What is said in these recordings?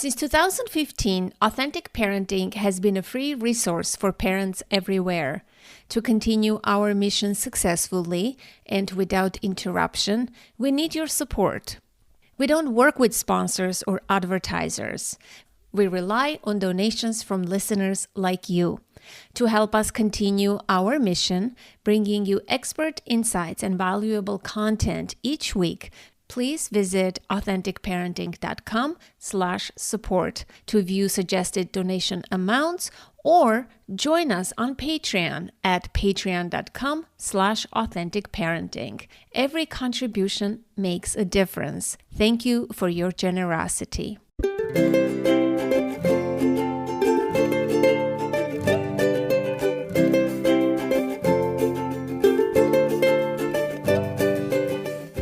Since 2015, Authentic Parenting has been a free resource for parents everywhere. To continue our mission successfully and without interruption, we need your support. We don't work with sponsors or advertisers. We rely on donations from listeners like you to help us continue our mission, bringing you expert insights and valuable content each week. Please visit authenticparenting.com/support to view suggested donation amounts or join us on Patreon at patreon.com/authenticparenting. Every contribution makes a difference. Thank you for your generosity.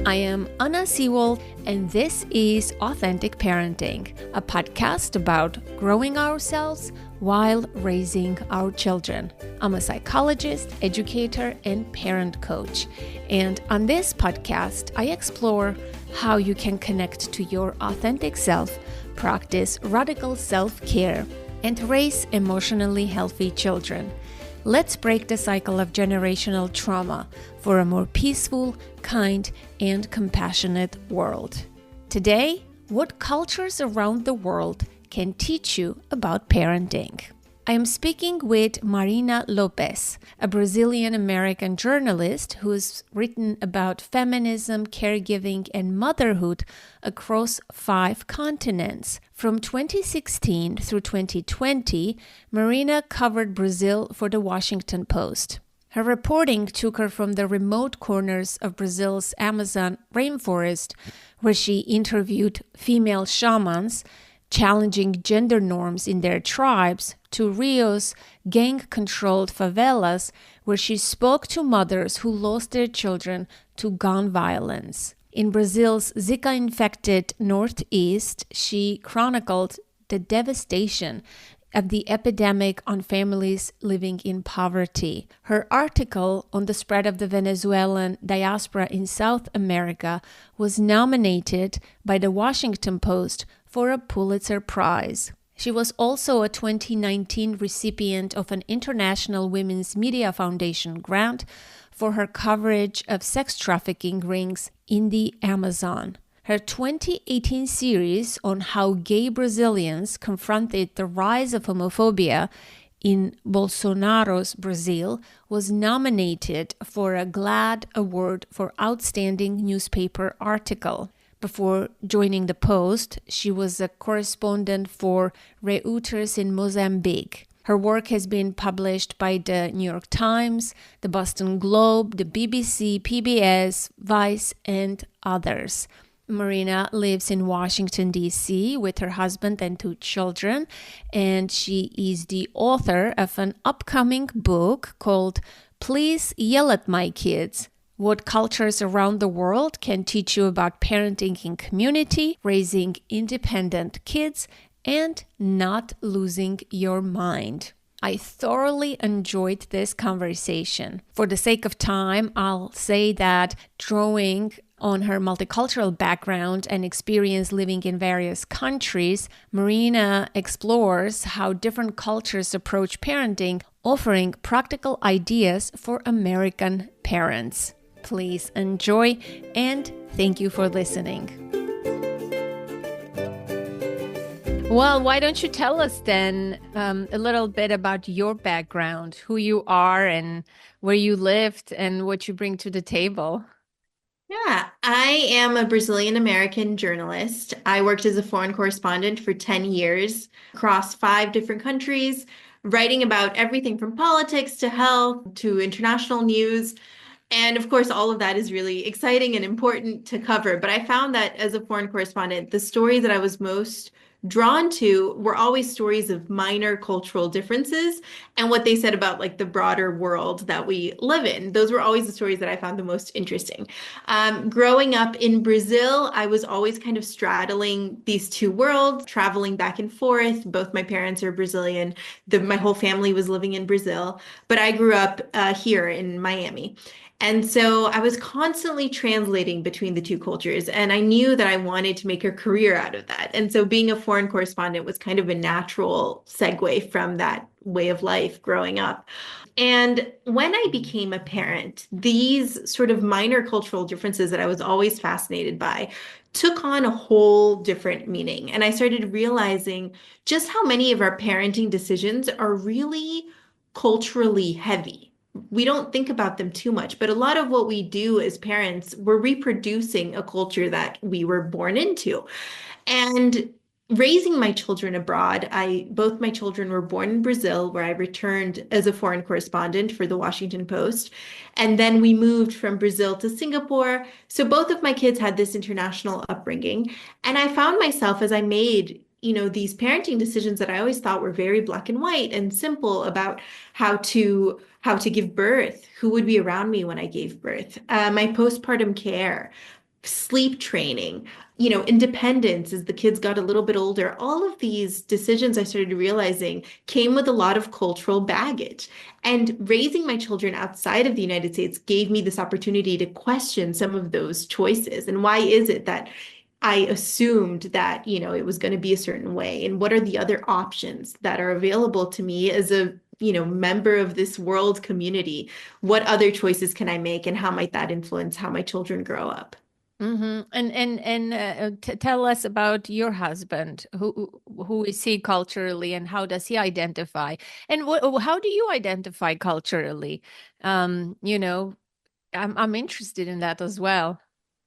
I am Anna Sewell, and this is Authentic Parenting, a podcast about growing ourselves while raising our children. I'm a psychologist, educator, and parent coach. And on this podcast, I explore how you can connect to your authentic self, practice radical self-care, and raise emotionally healthy children. Let's break the cycle of generational trauma for a more peaceful, kind, and compassionate world. Today, what cultures around the world can teach you about parenting? I am speaking with Marina Lopes, a Brazilian-American journalist who has written about feminism, caregiving, and motherhood across 5 continents. From 2016 through 2020, Marina covered Brazil for the Washington Post. Her reporting took her from the remote corners of Brazil's Amazon rainforest, where she interviewed female shamans, challenging gender norms in their tribes, to Rio's gang-controlled favelas, where she spoke to mothers who lost their children to gun violence. In Brazil's Zika-infected northeast, she chronicled the devastation of the epidemic on families living in poverty. Her article on the spread of the Venezuelan diaspora in South America was nominated by the Washington Post for a Pulitzer Prize. She was also a 2019 recipient of an International Women's Media Foundation grant for her coverage of sex trafficking rings in the Amazon. Her 2018 series on how gay Brazilians confronted the rise of homophobia in Bolsonaro's Brazil was nominated for a GLAAD Award for Outstanding Newspaper Article. Before joining the Post, she was a correspondent for Reuters in Mozambique. Her work has been published by the New York Times, the Boston Globe, the BBC, PBS, Vice, and others. Marina lives in Washington, D.C. with her husband and 2 children, and she is the author of an upcoming book called Please Yell at My Kids: What Cultures Around the World Can Teach You About Parenting in Community, Raising Independent Kids, and Not Losing Your Mind. I thoroughly enjoyed this conversation. For the sake of time, I'll say that drawing on her multicultural background and experience living in various countries, Marina explores how different cultures approach parenting, offering practical ideas for American parents. Please enjoy, and thank you for listening. Well, why don't you tell us then a little bit about your background, who you are and where you lived and what you bring to the table? Yeah, I am a Brazilian American journalist. I worked as a foreign correspondent for 10 years across 5 different countries, writing about everything from politics to health to international news. And of course, all of that is really exciting and important to cover. But I found that as a foreign correspondent, the stories that I was most drawn to were always stories of minor cultural differences and what they said about like the broader world that we live in. Those were always the stories that I found the most interesting. Growing up in Brazil, I was always kind of straddling these 2 worlds, traveling back and forth. Both my parents are Brazilian. My whole family was living in Brazil, but I grew up here in Miami. And so I was constantly translating between the two cultures, and I knew that I wanted to make a career out of that. And so being a foreign correspondent was kind of a natural segue from that way of life growing up. And when I became a parent, these sort of minor cultural differences that I was always fascinated by took on a whole different meaning. And I started realizing just how many of our parenting decisions are really culturally heavy. We don't think about them too much, but a lot of what we do as parents, we're reproducing a culture that we were born into. And raising my children abroad, I both my children were born in Brazil, where I returned as a foreign correspondent for the Washington Post. And then we moved from Brazil to Singapore. So both of my kids had this international upbringing. And I found myself as I made, these parenting decisions that I always thought were very black and white and simple about how to give birth, who would be around me when I gave birth, my postpartum care, sleep training, independence as the kids got a little bit older. All of these decisions I started realizing came with a lot of cultural baggage. And raising my children outside of the United States gave me this opportunity to question some of those choices. And why is it that I assumed that, it was going to be a certain way? And what are the other options that are available to me as a member of this world community? What other choices can I make, and how might that influence how my children grow up? And tell us about your husband. Who is he culturally, and how does he identify? And how do you identify culturally? I'm interested in that as well.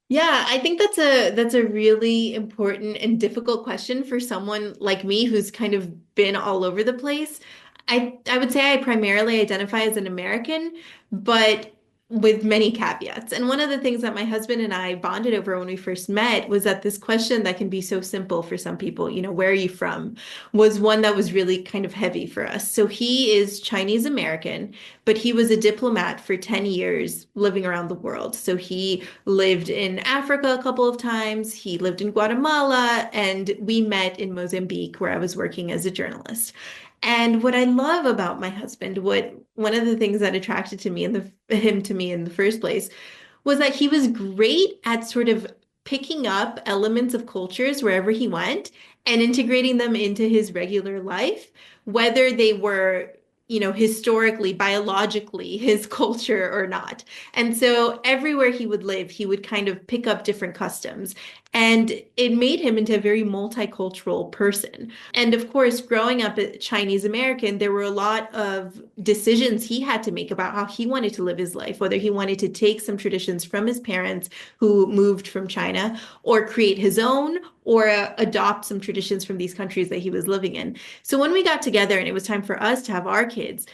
Yeah, I think that's a really important and difficult question for someone like me who's kind of been all over the place. I would say I primarily identify as an American, but with many caveats. And one of the things that my husband and I bonded over when we first met was that this question that can be so simple for some people, where are you from, was one that was really kind of heavy for us. So he is Chinese American, but he was a diplomat for 10 years living around the world. So he lived in Africa a couple of times, he lived in Guatemala, and we met in Mozambique, where I was working as a journalist. And what I love about my husband, what one of the things that attracted to me in him to me in the first place was that he was great at sort of picking up elements of cultures wherever he went and integrating them into his regular life, whether they were, historically, biologically his culture or not. And so everywhere he would live, he would kind of pick up different customs. And it made him into a very multicultural person. And of course, growing up a Chinese American, there were a lot of decisions he had to make about how he wanted to live his life, whether he wanted to take some traditions from his parents who moved from China, or create his own, or adopt some traditions from these countries that he was living in. So when we got together and it was time for us to have our kids,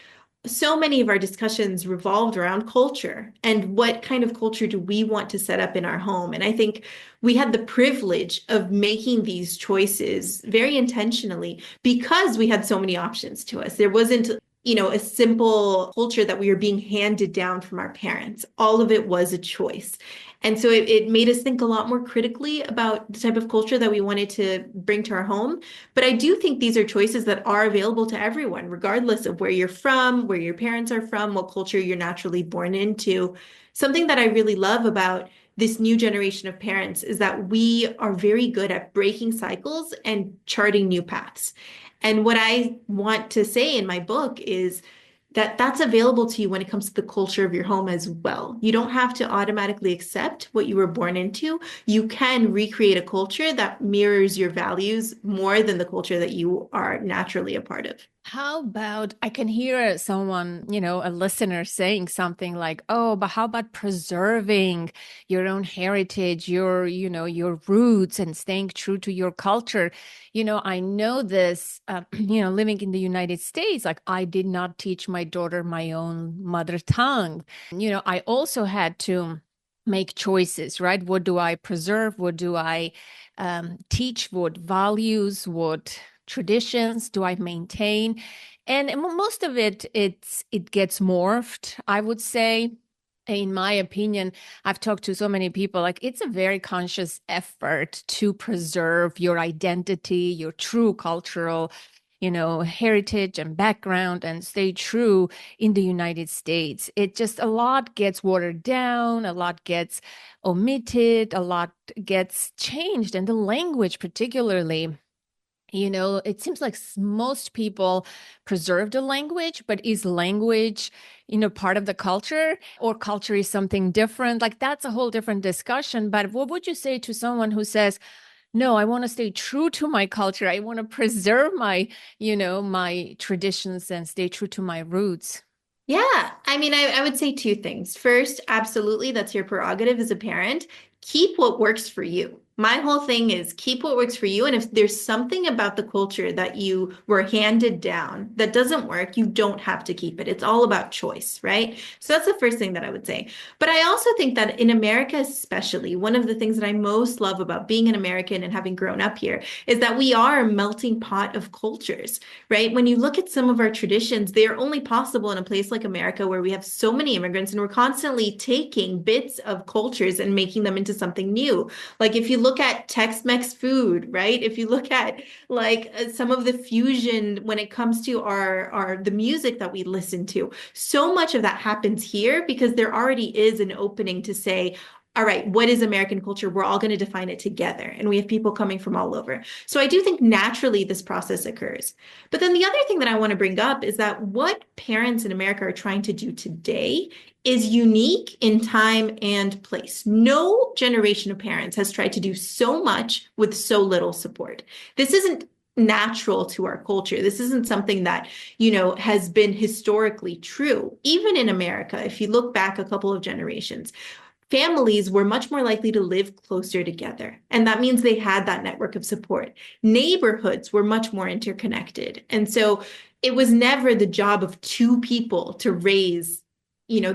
so many of our discussions revolved around culture and what kind of culture do we want to set up in our home. And I think we had the privilege of making these choices very intentionally because we had so many options to us. There wasn't, a simple culture that we were being handed down from our parents. All of it was a choice. And so it made us think a lot more critically about the type of culture that we wanted to bring to our home. But I do think these are choices that are available to everyone, regardless of where you're from, where your parents are from, what culture you're naturally born into. Something that I really love about this new generation of parents is that we are very good at breaking cycles and charting new paths. And what I want to say in my book is that that's available to you when it comes to the culture of your home as well. You don't have to automatically accept what you were born into. You can recreate a culture that mirrors your values more than the culture that you are naturally a part of. How about I can hear someone, a listener saying something like, "Oh, but how about preserving your own heritage, your roots and staying true to your culture?" I know this, living in the United States, like I did not teach my daughter my own mother tongue. I also had to make choices, right? What do I preserve? What do I teach? What values? What traditions do I maintain? And most of it gets morphed, I would say. In my opinion, I've talked to so many people, like it's a very conscious effort to preserve your identity, your true cultural, heritage and background and stay true in the United States. It just a lot gets watered down, a lot gets omitted, a lot gets changed, and the language particularly. It seems like most people preserve the language, but is language, part of the culture, or culture is something different? Like that's a whole different discussion. But what would you say to someone who says, no, I want to stay true to my culture. I want to preserve my traditions and stay true to my roots. Yeah, I mean, I would say two things. First, absolutely, that's your prerogative as a parent. Keep what works for you. My whole thing is keep what works for you. And if there's something about the culture that you were handed down that doesn't work, you don't have to keep it. It's all about choice, right? So that's the first thing that I would say. But I also think that in America, especially, one of the things that I most love about being an American and having grown up here is that we are a melting pot of cultures, right? When you look at some of our traditions, they are only possible in a place like America where we have so many immigrants and we're constantly taking bits of cultures and making them into something new. Like if you look at Tex-Mex food, right? If you look at like some of the fusion when it comes to our the music that we listen to, so much of that happens here because there already is an opening to say, all right, what is American culture? We're all going to define it together. And we have people coming from all over. So I do think naturally this process occurs. But then the other thing that I want to bring up is that what parents in America are trying to do today is unique in time and place. No generation of parents has tried to do so much with so little support. This isn't natural to our culture. This isn't something that, has been historically true. Even in America, if you look back a couple of generations, families were much more likely to live closer together. And that means they had that network of support. Neighborhoods were much more interconnected. And so it was never the job of two people to raise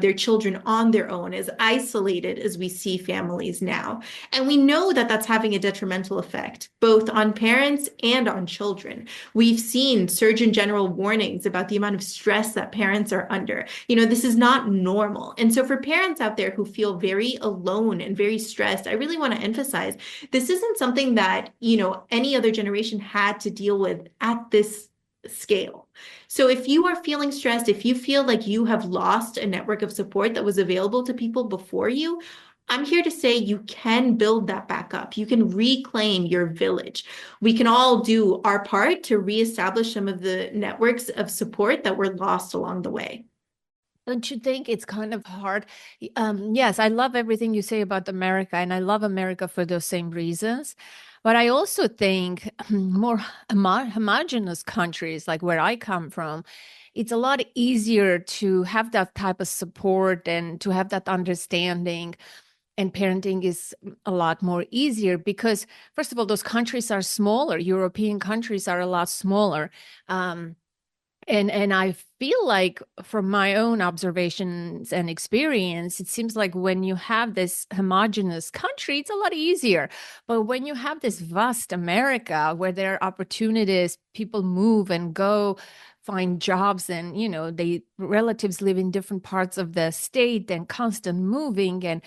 their children on their own, as isolated as we see families now. And we know that that's having a detrimental effect, both on parents and on children. We've seen Surgeon General warnings about the amount of stress that parents are under. This is not normal. And so for parents out there who feel very alone and very stressed, I really want to emphasize this isn't something that, any other generation had to deal with at this scale. So if you are feeling stressed, if you feel like you have lost a network of support that was available to people before you, I'm here to say you can build that back up. You can reclaim your village. We can all do our part to reestablish some of the networks of support that were lost along the way. Don't you think it's kind of hard? Yes, I love everything you say about America, and I love America for those same reasons. But I also think more homogenous countries, like where I come from, it's a lot easier to have that type of support and to have that understanding. And parenting is a lot more easier because, first of all, those countries are smaller. European countries are a lot smaller. And I feel like from my own observations and experience, it seems like when you have this homogenous country, it's a lot easier. But when you have this vast America where there are opportunities, people move and go find jobs and, they relatives live in different parts of the state and constant moving and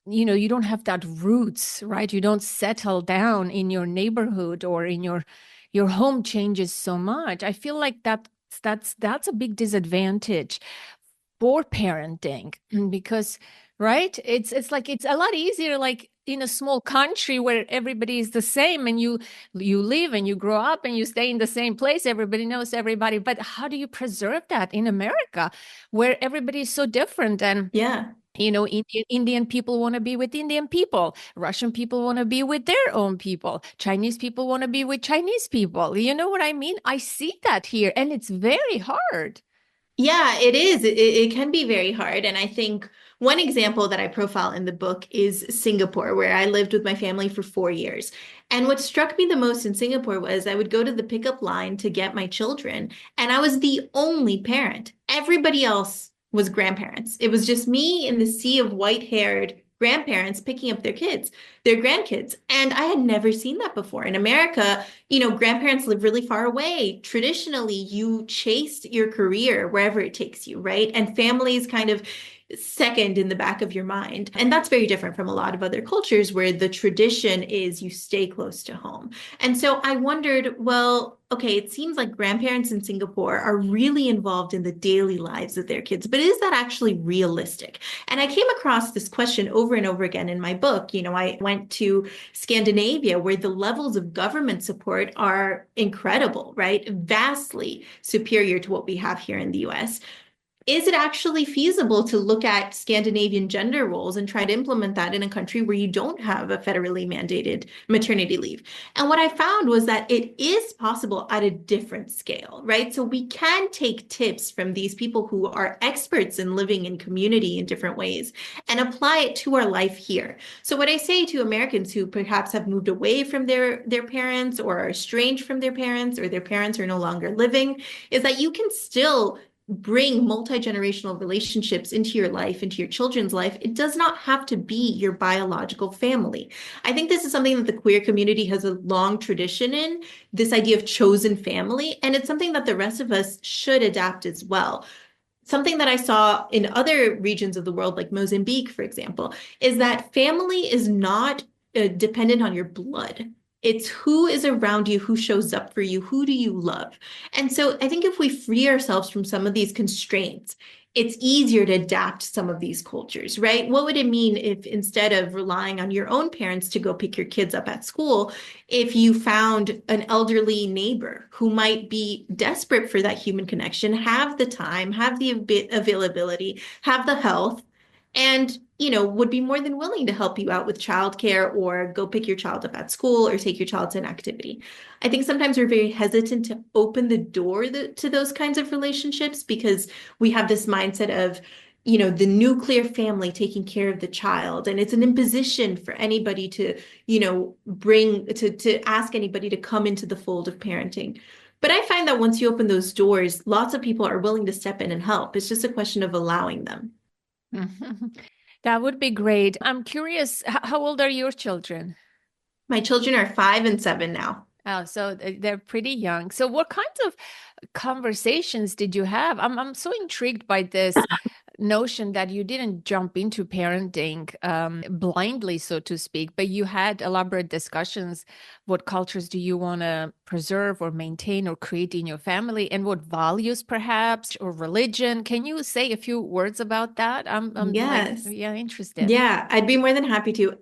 you don't have that roots, right? You don't settle down in your neighborhood or in your home changes so much. I feel like that's a big disadvantage for parenting because right it's like it's a lot easier like in a small country where everybody is the same and you live and you grow up and you stay in the same place, everybody knows everybody. But how do you preserve that in America where everybody is so different? And Yeah. Indian people want to be with Indian people. Russian people want to be with their own people. Chinese people want to be with Chinese people. You know what I mean? I see that here, and it's very hard. Yeah, it is. It can be very hard. And I think one example that I profile in the book is Singapore, where I lived with my family for 4 years. And what struck me the most in Singapore was I would go to the pickup line to get my children, and I was the only parent. Everybody else was grandparents. It was just me in the sea of white-haired grandparents picking up their grandkids. And I had never seen that before. In America, grandparents live really far away. Traditionally, you chase your career wherever it takes you, right? And families kind of, second in the back of your mind. And that's very different from a lot of other cultures where the tradition is you stay close to home. And so I wondered, well, okay, it seems like grandparents in Singapore are really involved in the daily lives of their kids, but is that actually realistic? And I came across this question over and over again in my book. I went to Scandinavia where the levels of government support are incredible, right? Vastly superior to what we have here in the US. Is it actually feasible to look at Scandinavian gender roles and try to implement that in a country where you don't have a federally mandated maternity leave? And what I found was that it is possible at a different scale, right? So we can take tips from these people who are experts in living in community in different ways and apply it to our life here. So what I say to Americans who perhaps have moved away from their parents or are estranged from their parents or their parents are no longer living is that you can still bring multi-generational relationships into your life, into your children's life. It does not have to be your biological family. I think this is something that the queer community has a long tradition in, this idea of chosen family, and it's something that the rest of us should adapt as well. Something that I saw in other regions of the world, like Mozambique, for example, is that family is not dependent on your blood. It's who is around you, who shows up for you, who do you love? And so I think if we free ourselves from some of these constraints, it's easier to adapt some of these cultures, right? What would it mean if instead of relying on your own parents to go pick your kids up at school, if you found an elderly neighbor who might be desperate for that human connection, have the time, have the availability, have the health, and would be more than willing to help you out with childcare or go pick your child up at school or take your child to an activity. I think sometimes we're very hesitant to open the door to those kinds of relationships because we have this mindset of, the nuclear family taking care of the child. And it's an imposition for anybody to, to ask anybody to come into the fold of parenting. But I find that once you open those doors, lots of people are willing to step in and help. It's just a question of allowing them. That would be great. I'm curious, how old are your children? My children are 5 and 7 now. Oh, so they're pretty young. So what kinds of conversations did you have? I'm so intrigued by this notion that you didn't jump into parenting blindly, so to speak, but you had elaborate discussions. What cultures do you want to preserve or maintain or create in your family, and what values perhaps, or religion? Can you say a few words about that? I'm Yes. interested. Yeah, I'd be more than happy to.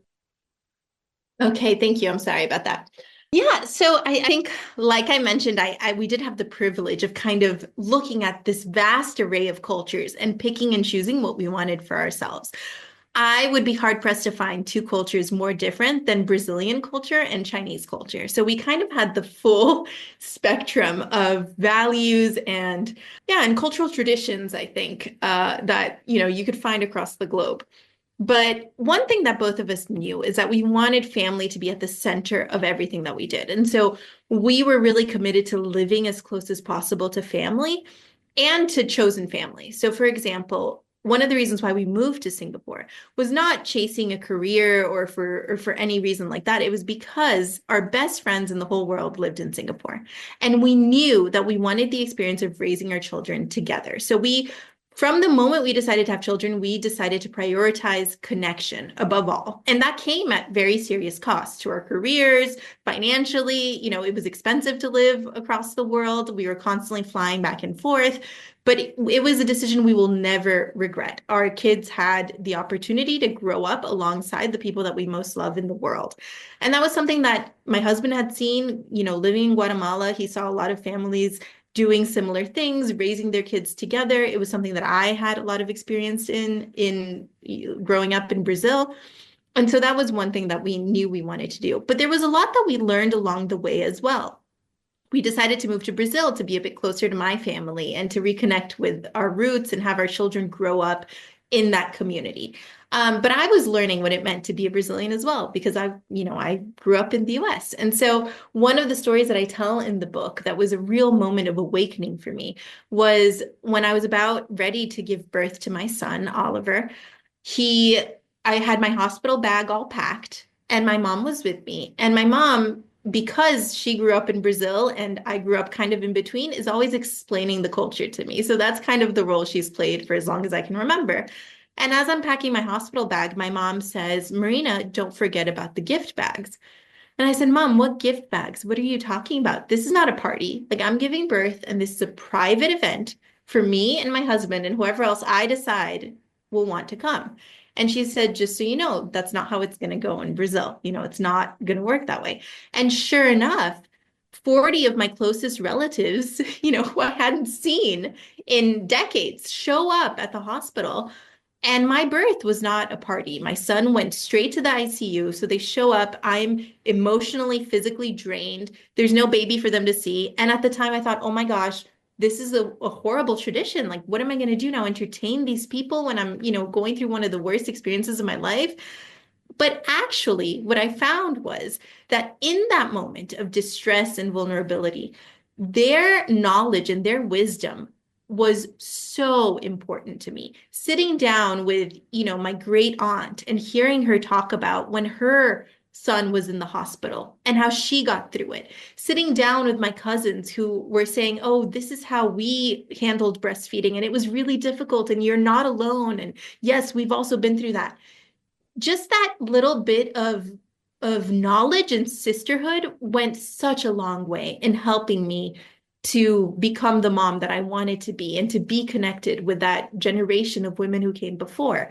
Okay, thank you. I'm sorry about that. Yeah, so I think, like I mentioned, we did have the privilege of kind of looking at this vast array of cultures and picking and choosing what we wanted for ourselves. I would be hard pressed to find two cultures more different than Brazilian culture and Chinese culture. So we kind of had the full spectrum of values and cultural traditions, I think, that you could find across the globe. But one thing that both of us knew is that we wanted family to be at the center of everything that we did. And so we were really committed to living as close as possible to family and to chosen family. So, for example, one of the reasons why we moved to Singapore was not chasing a career or for any reason like that. It was because our best friends in the whole world lived in Singapore. And we knew that we wanted the experience of raising our children together. So from the moment we decided to have children, we decided to prioritize connection above all. And that came at very serious cost to our careers, financially. It was expensive to live across the world. We were constantly flying back and forth, but it was a decision we will never regret. Our kids had the opportunity to grow up alongside the people that we most love in the world. And that was something that my husband had seen, living in Guatemala. He saw a lot of families doing similar things, raising their kids together. It was something that I had a lot of experience in growing up in Brazil. And so that was one thing that we knew we wanted to do. But there was a lot that we learned along the way as well. We decided to move to Brazil to be a bit closer to my family and to reconnect with our roots and have our children grow up in that community. But I was learning what it meant to be a Brazilian as well, because I grew up in the US. And so one of the stories that I tell in the book that was a real moment of awakening for me was when I was about ready to give birth to my son, Oliver. I had my hospital bag all packed and my mom was with me. And my mom, because she grew up in Brazil and I grew up kind of in between, is always explaining the culture to me. So that's kind of the role she's played for as long as I can remember. And as I'm packing my hospital bag, my mom says, Marina, don't forget about the gift bags. And I said, Mom, what gift bags? What are you talking about? This is not a party. Like, I'm giving birth, and this is a private event for me and my husband and whoever else I decide will want to come. And she said, just so you know, that's not how it's going to go in Brazil. It's not going to work that way. And sure enough, 40 of my closest relatives, who I hadn't seen in decades, show up at the hospital. And my birth was not a party. My son went straight to the ICU. So they show up. I'm emotionally, physically drained. There's no baby for them to see. And at the time, I thought, oh my gosh, this is a horrible tradition. Like, what am I going to do now? Entertain these people when I'm, going through one of the worst experiences of my life? But actually, what I found was that in that moment of distress and vulnerability, their knowledge and their wisdom was so important to me. Sitting down with, my great aunt and hearing her talk about when her son was in the hospital and how she got through it. Sitting down with my cousins who were saying, oh, this is how we handled breastfeeding, and it was really difficult, and you're not alone. And yes, we've also been through that. Just that little bit of knowledge and sisterhood went such a long way in helping me to become the mom that I wanted to be and to be connected with that generation of women who came before.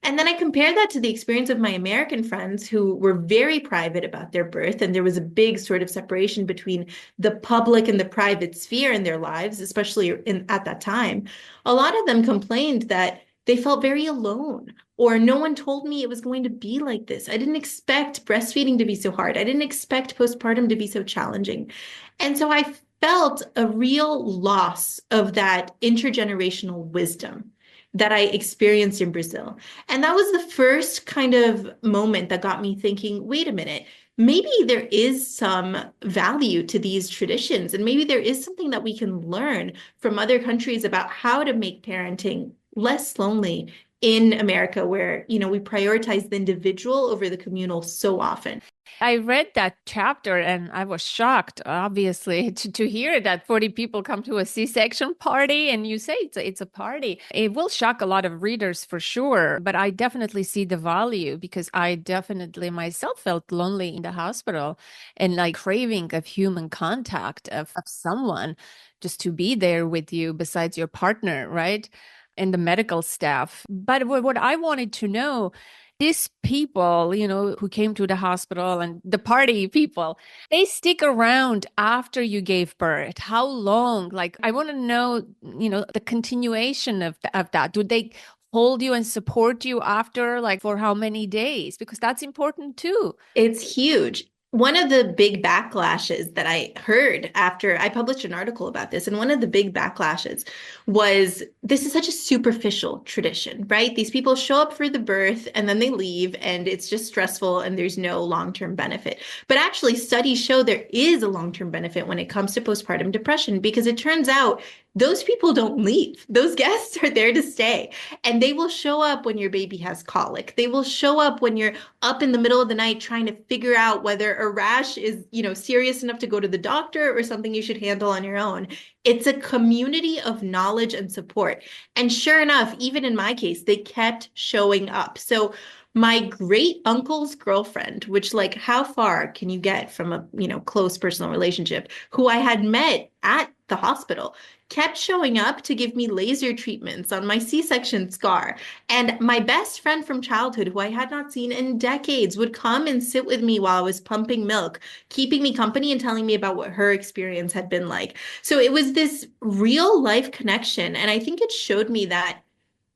And then I compared that to the experience of my American friends who were very private about their birth. And there was a big sort of separation between the public and the private sphere in their lives, especially at that time. A lot of them complained that they felt very alone, or no one told me it was going to be like this. I didn't expect breastfeeding to be so hard. I didn't expect postpartum to be so challenging. And so I felt a real loss of that intergenerational wisdom that I experienced in Brazil. And that was the first kind of moment that got me thinking, wait a minute, maybe there is some value to these traditions. And maybe there is something that we can learn from other countries about how to make parenting less lonely in America, where, we prioritize the individual over the communal so often. I read that chapter and I was shocked, obviously, to hear that 40 people come to a C-section party and you say it's a party. It will shock a lot of readers for sure, but I definitely see the value because I definitely myself felt lonely in the hospital and like craving of human contact of someone just to be there with you besides your partner, right? And the medical staff. But what I wanted to know, these people, who came to the hospital and the party people, they stick around after you gave birth. How long? Like, I want to know, the continuation of that. Do they hold you and support you after, like, for how many days? Because that's important too. It's huge. One of the big backlashes that I heard after I published an article about this, and one of the big backlashes was this is such a superficial tradition, right? These people show up for the birth and then they leave, and it's just stressful and there's no long-term benefit. But actually, studies show there is a long-term benefit when it comes to postpartum depression, because it turns out those people don't leave. Those guests are there to stay. And they will show up when your baby has colic. They will show up when you're up in the middle of the night trying to figure out whether a rash is, serious enough to go to the doctor or something you should handle on your own. It's a community of knowledge and support. And sure enough, even in my case, they kept showing up. So my great uncle's girlfriend, which, like, how far can you get from a, close personal relationship, who I had met at the hospital, kept showing up to give me laser treatments on my C-section scar. And my best friend from childhood, who I had not seen in decades, would come and sit with me while I was pumping milk, keeping me company and telling me about what her experience had been like. So it was this real life connection. And I think it showed me that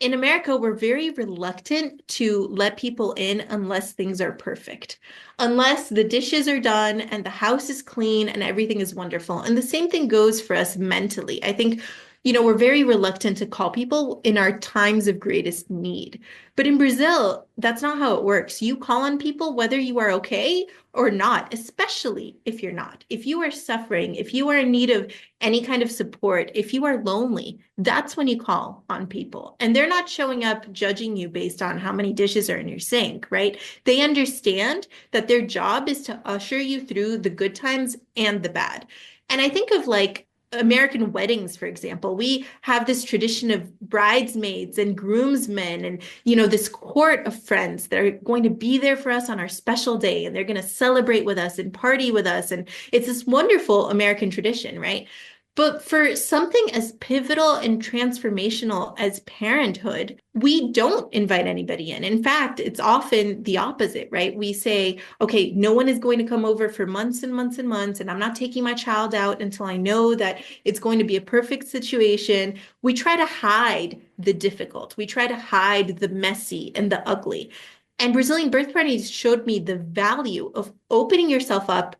in America, we're very reluctant to let people in unless things are perfect, unless the dishes are done and the house is clean and everything is wonderful. And the same thing goes for us mentally. I think, we're very reluctant to call people in our times of greatest need. But in Brazil, that's not how it works. You call on people whether you are okay or not, especially if you're not. If you are suffering, if you are in need of any kind of support, if you are lonely, that's when you call on people. And they're not showing up judging you based on how many dishes are in your sink, right? They understand that their job is to usher you through the good times and the bad. And I think of, like, American weddings, for example, we have this tradition of bridesmaids and groomsmen and, this court of friends that are going to be there for us on our special day, and they're going to celebrate with us and party with us. And it's this wonderful American tradition, right? But for something as pivotal and transformational as parenthood, we don't invite anybody in. In fact, it's often the opposite, right? We say, okay, no one is going to come over for months and months and months, and I'm not taking my child out until I know that it's going to be a perfect situation. We try to hide the difficult. We try to hide the messy and the ugly. And Brazilian birth parties showed me the value of opening yourself up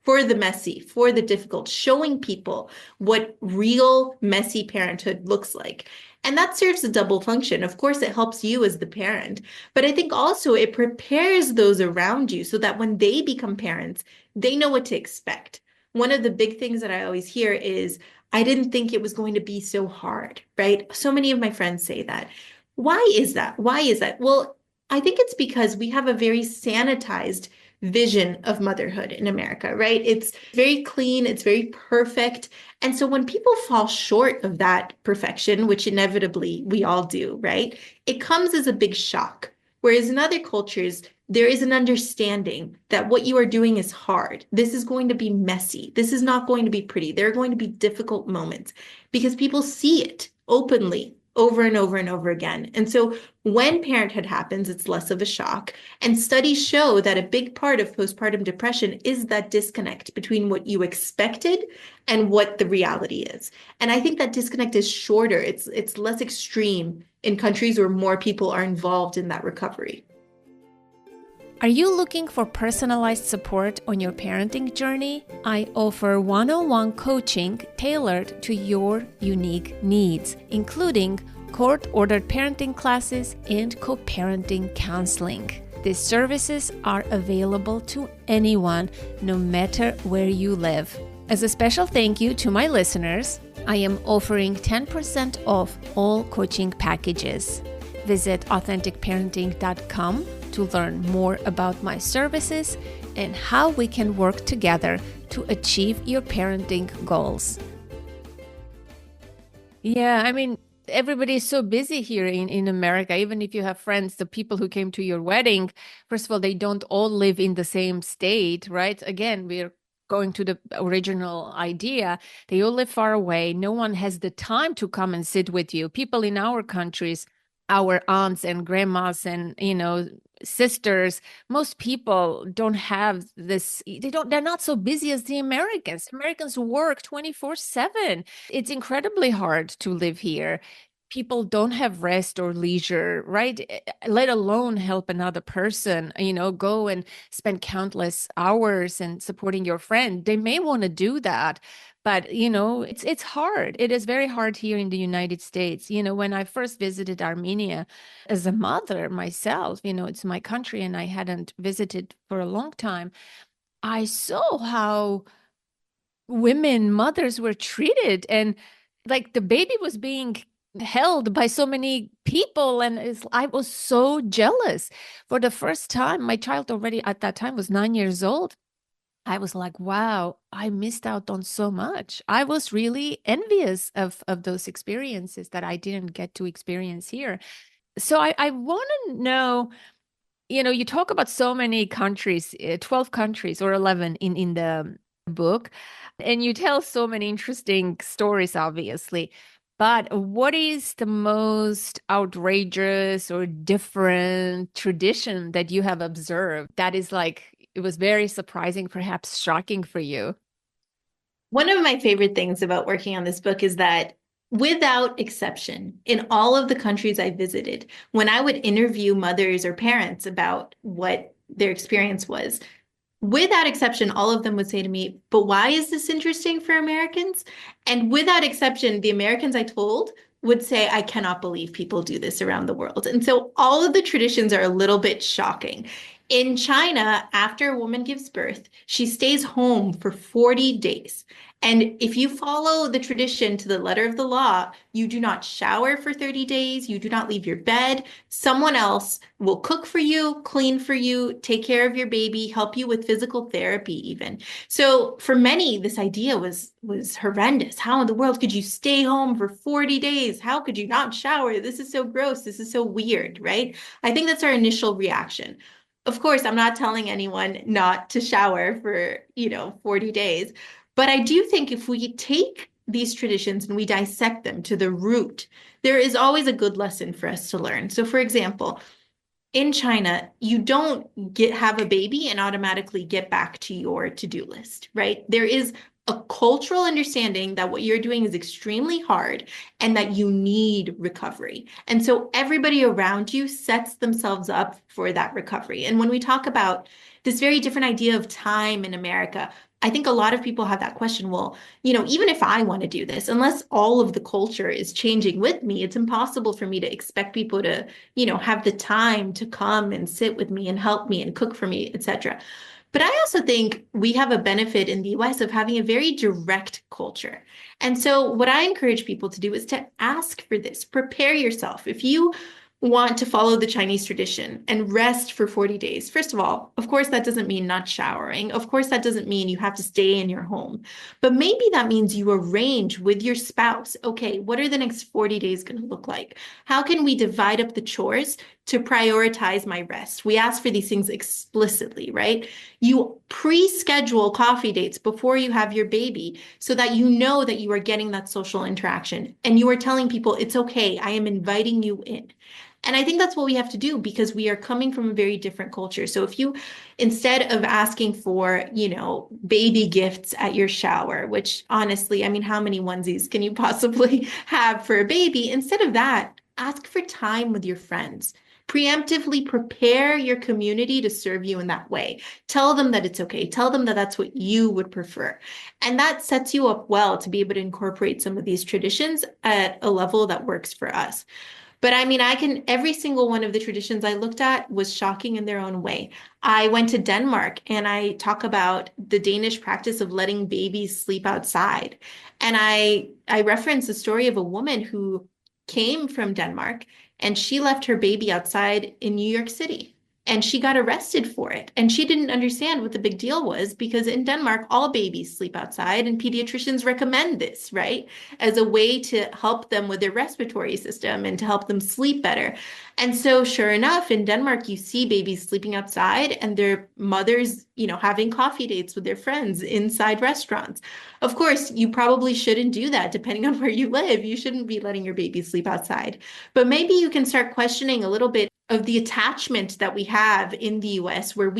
for the messy, for the difficult, showing people what real messy parenthood looks like. And that serves a double function. Of course, it helps you as the parent, but I think also it prepares those around you so that when they become parents, they know what to expect. One of the big things that I always hear is, I didn't think it was going to be so hard, right? So many of my friends say that. Why is that? Why is that? Well, I think it's because we have a very sanitized vision of motherhood in America, right? It's very clean, it's very perfect. And so when people fall short of that perfection, which inevitably we all do, right? It comes as a big shock. Whereas in other cultures, there is an understanding that what you are doing is hard. This is going to be messy. This is not going to be pretty. There are going to be difficult moments because people see it openly over and over and over again. And so when parenthood happens, it's less of a shock. And studies show that a big part of postpartum depression is that disconnect between what you expected and what the reality is. And I think that disconnect is shorter. It's less extreme in countries where more people are involved in that recovery. Are you looking for personalized support on your parenting journey? I offer one-on-one coaching tailored to your unique needs, including court-ordered parenting classes and co-parenting counseling. These services are available to anyone, no matter where you live. As a special thank you to my listeners, I am offering 10% off all coaching packages. Visit authenticparenting.com to learn more about my services and how we can work together to achieve your parenting goals. Yeah, I mean, everybody is so busy here in America. Even if you have friends, the people who came to your wedding, first of all, they don't all live in the same state, right? Again, we're going to the original idea. They all live far away. No one has the time to come and sit with you. People in our countries, our aunts and grandmas and, sisters, most people don't have this, they're not so busy as the Americans. Americans work 24/7. It's incredibly hard to live here. People don't have rest or leisure, right? Let alone help another person, go and spend countless hours and supporting your friend. They may want to do that, but it's hard. It is very hard here in the United States. When I first visited Armenia as a mother myself, it's my country and I hadn't visited for a long time. I saw how mothers were treated, and like the baby was being held by so many people, and I was so jealous. For the first time, my child already at that time was 9 years old. I was like, wow, I missed out on so much. I was really envious of those experiences that I didn't get to experience here. So I want to know, you talk about so many countries, 12 countries or 11 in the book, and you tell so many interesting stories, obviously. But what is the most outrageous or different tradition that you have observed that is like, it was very surprising, perhaps shocking for you? One of my favorite things about working on this book is that without exception, in all of the countries I visited, when I would interview mothers or parents about what their experience was, without exception, all of them would say to me, but why is this interesting for Americans? And without exception, the Americans I told would say, I cannot believe people do this around the world. And so all of the traditions are a little bit shocking. In China, after a woman gives birth, she stays home for 40 days. And if you follow the tradition to the letter of the law, you do not shower for 30 days, you do not leave your bed. Someone else will cook for you, clean for you, take care of your baby, help you with physical therapy even. So for many, this idea was horrendous. How in the world could you stay home for 40 days? How could you not shower? This is so gross. This is so weird, right? I think that's our initial reaction. Of course, I'm not telling anyone not to shower for, 40 days. But I do think if we take these traditions and we dissect them to the root, there is always a good lesson for us to learn. So, for example, in China, you don't have a baby and automatically get back to your to-do list, right? There is a cultural understanding that what you're doing is extremely hard and that you need recovery. And so everybody around you sets themselves up for that recovery. And when we talk about this very different idea of time in America, I think a lot of people have that question. Well, even if I want to do this, unless all of the culture is changing with me, it's impossible for me to expect people to, have the time to come and sit with me and help me and cook for me, etc. But I also think we have a benefit in the US of having a very direct culture. And so what I encourage people to do is to ask for this, prepare yourself. If you want to follow the Chinese tradition and rest for 40 days. First of all, of course, that doesn't mean not showering. Of course, that doesn't mean you have to stay in your home. But maybe that means you arrange with your spouse, okay, what are the next 40 days going to look like? How can we divide up the chores to prioritize my rest? We ask for these things explicitly, right? You pre-schedule coffee dates before you have your baby so that you know that you are getting that social interaction and you are telling people, it's okay, I am inviting you in. And I think that's what we have to do because we are coming from a very different culture. So if you, instead of asking for, baby gifts at your shower, which honestly, I mean, how many onesies can you possibly have for a baby? Instead of that, ask for time with your friends. Preemptively prepare your community to serve you in that way. Tell them that it's okay. Tell them that that's what you would prefer. And that sets you up well to be able to incorporate some of these traditions at a level that works for us. But I mean, every single one of the traditions I looked at was shocking in their own way. I went to Denmark and I talk about the Danish practice of letting babies sleep outside. And I reference the story of a woman who came from Denmark and she left her baby outside in New York City. And she got arrested for it. And she didn't understand what the big deal was because in Denmark, all babies sleep outside and pediatricians recommend this, right? As a way to help them with their respiratory system and to help them sleep better. And so sure enough, in Denmark, you see babies sleeping outside and their mothers, having coffee dates with their friends inside restaurants. Of course, you probably shouldn't do that depending on where you live. You shouldn't be letting your baby sleep outside. But maybe you can start questioning a little bit of the attachment that we have in the US where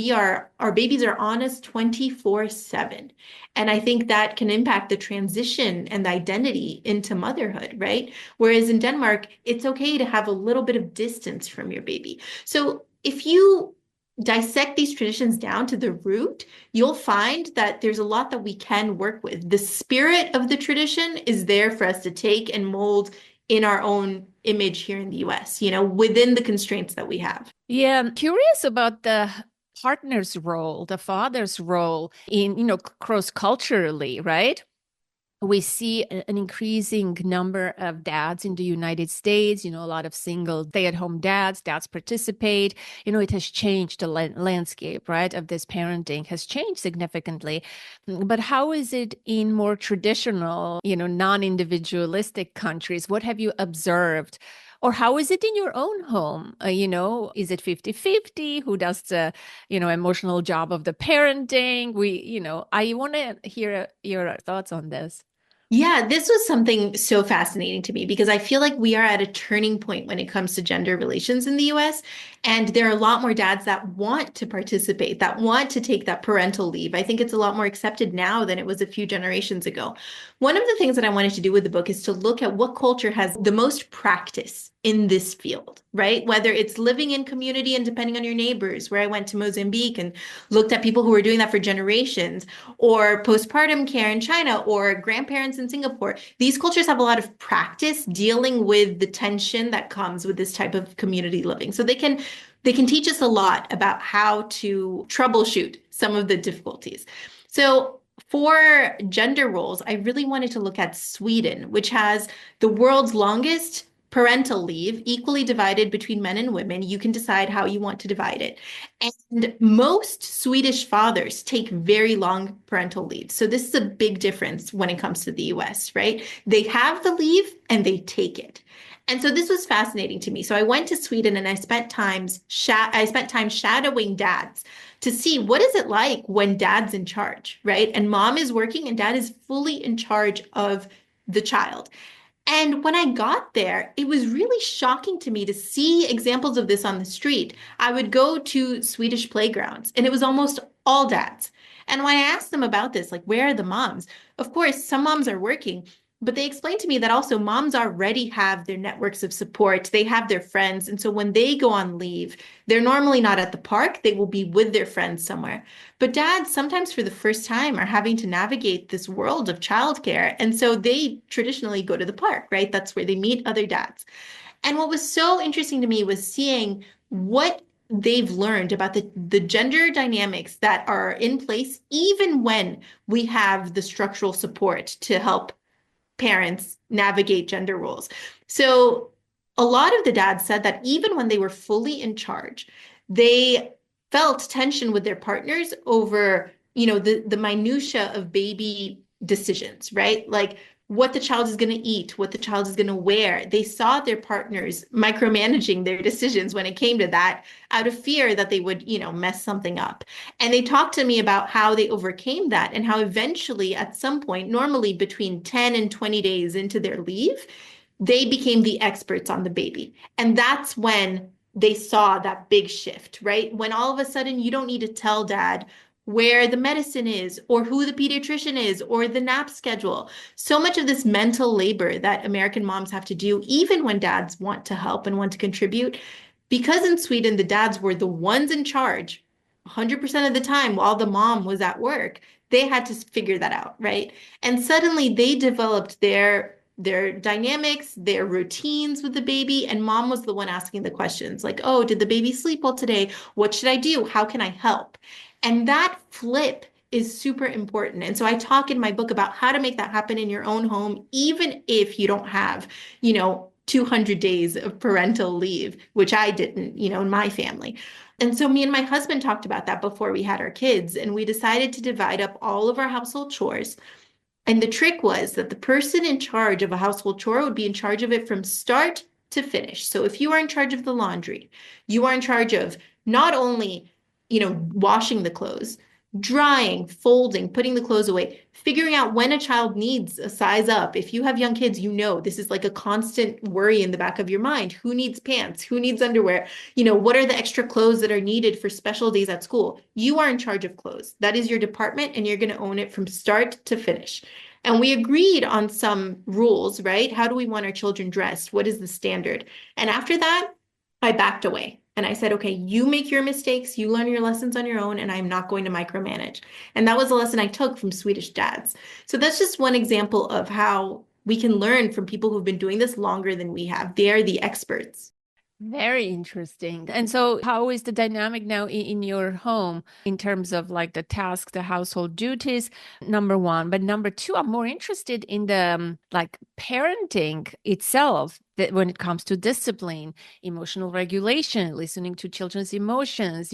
our babies are on us 24/7. And I think that can impact the transition and the identity into motherhood, right? Whereas in Denmark, it's okay to have a little bit of distance from your baby. So if you dissect these traditions down to the root, you'll find that there's a lot that we can work with. The spirit of the tradition is there for us to take and mold in our own image here in the US, within the constraints that we have. Yeah, I'm curious about the partner's role, the father's role in, cross-culturally, right? We see an increasing number of dads in the United States, a lot of single stay-at-home dads participate. It has changed the landscape, right, of this parenting has changed significantly. But how is it in more traditional, non-individualistic countries? What have you observed? Or how is it in your own home? Is it 50-50? Who does the, emotional job of the parenting? I want to hear your thoughts on this. Yeah, this was something so fascinating to me because I feel like we are at a turning point when it comes to gender relations in the US. And there are a lot more dads that want to participate, that want to take that parental leave. I think it's a lot more accepted now than it was a few generations ago. One of the things that I wanted to do with the book is to look at what culture has the most practice in this field, right? Whether it's living in community and depending on your neighbors, where I went to Mozambique and looked at people who were doing that for generations, or postpartum care in China, or grandparents in Singapore. These cultures have a lot of practice dealing with the tension that comes with this type of community living. So they can teach us a lot about how to troubleshoot some of the difficulties. So for gender roles, I really wanted to look at Sweden, which has the world's longest parental leave, equally divided between men and women. You can decide how you want to divide it. And most Swedish fathers take very long parental leave. So this is a big difference when it comes to the US, right? They have the leave and they take it. And so this was fascinating to me. So I went to Sweden and I spent time shadowing dads to see what is it like when dad's in charge, right? And mom is working and dad is fully in charge of the child. And when I got there, it was really shocking to me to see examples of this on the street. I would go to Swedish playgrounds and it was almost all dads. And when I asked them about this, like, where are the moms? Of course, some moms are working, but they explained to me that also moms already have their networks of support. They have their friends. And so when they go on leave, they're normally not at the park. They will be with their friends somewhere. But dads, sometimes for the first time, are having to navigate this world of childcare. And so they traditionally go to the park, right? That's where they meet other dads. And what was so interesting to me was seeing what they've learned about the gender dynamics that are in place, even when we have the structural support to help parents navigate gender roles. So a lot of the dads said that even when they were fully in charge, they felt tension with their partners over, the minutia of baby decisions, right? Like what the child is going to eat, what the child is going to wear. They saw their partners micromanaging their decisions when it came to that out of fear that they would, mess something up. And they talked to me about how they overcame that and how eventually at some point, normally between 10 and 20 days into their leave, they became the experts on the baby. And that's when they saw that big shift, right? When all of a sudden you don't need to tell dad where the medicine is or who the pediatrician is or the nap schedule. So much of this mental labor that American moms have to do, even when dads want to help and want to contribute, because in Sweden, the dads were the ones in charge 100% of the time while the mom was at work, they had to figure that out, right? And suddenly they developed their dynamics, their routines with the baby, and mom was the one asking the questions like, oh, did the baby sleep well today? What should I do? How can I help? And that flip is super important. And so I talk in my book about how to make that happen in your own home, even if you don't have, 200 days of parental leave, which I didn't, in my family. And so me and my husband talked about that before we had our kids, and we decided to divide up all of our household chores. And the trick was that the person in charge of a household chore would be in charge of it from start to finish. So if you are in charge of the laundry, you are in charge of not only, washing the clothes, drying, folding, putting the clothes away, figuring out when a child needs a size up. If you have young kids, this is like a constant worry in the back of your mind. Who needs pants? Who needs underwear? What are the extra clothes that are needed for special days at school? You are in charge of clothes. That is your department, and you're going to own it from start to finish. And we agreed on some rules, right? How do we want our children dressed? What is the standard? And after that, I backed away. And I said, okay, you make your mistakes, you learn your lessons on your own, and I'm not going to micromanage. And that was a lesson I took from Swedish dads. So that's just one example of how we can learn from people who've been doing this longer than we have. They're the experts. Very interesting. And so how is the dynamic now in your home in terms of like the tasks, the household duties, number one. But number two, I'm more interested in the like parenting itself, that when it comes to discipline, emotional regulation, listening to children's emotions,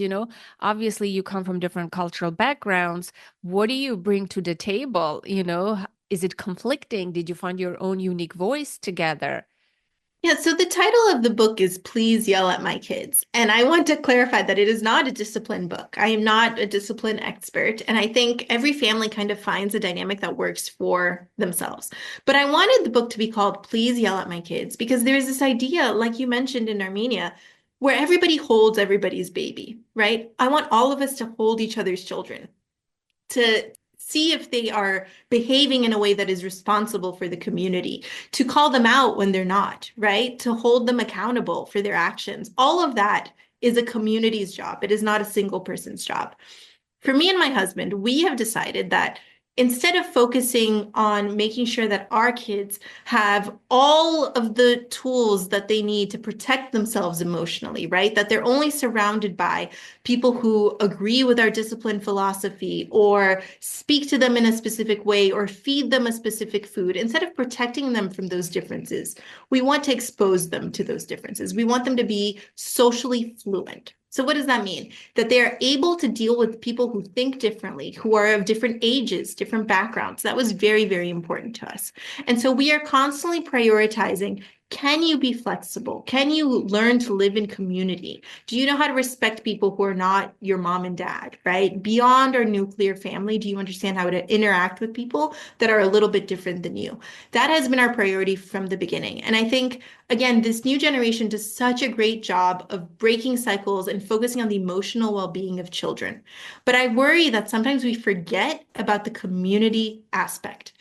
obviously you come from different cultural backgrounds. What do you bring to the table? Is it conflicting? Did you find your own unique voice together? Yeah, so the title of the book is Please Yell at My Kids. And I want to clarify that it is not a discipline book. I am not a discipline expert. And I think every family kind of finds a dynamic that works for themselves. But I wanted the book to be called Please Yell at My Kids because there's this idea, like you mentioned in Armenia, where everybody holds everybody's baby, right? I want all of us to hold each other's children, to see if they are behaving in a way that is responsible for the community, to call them out when they're not, right? To hold them accountable for their actions. All of that is a community's job. It is not a single person's job. For me and my husband, we have decided that instead of focusing on making sure that our kids have all of the tools that they need to protect themselves emotionally, right? That they're only surrounded by people who agree with our discipline philosophy or speak to them in a specific way or feed them a specific food, instead of protecting them from those differences, we want to expose them to those differences. We want them to be socially fluent. So what does that mean? That they are able to deal with people who think differently, who are of different ages, different backgrounds. That was very, very important to us. And so we are constantly prioritizing, can you be flexible? Can you learn to live in community? Do you know how to respect people who are not your mom and dad, right? Beyond our nuclear family, do you understand how to interact with people that are a little bit different than you? That has been our priority from the beginning. And I think, again, this new generation does such a great job of breaking cycles and focusing on the emotional well-being of children. But I worry that sometimes we forget about the community aspect.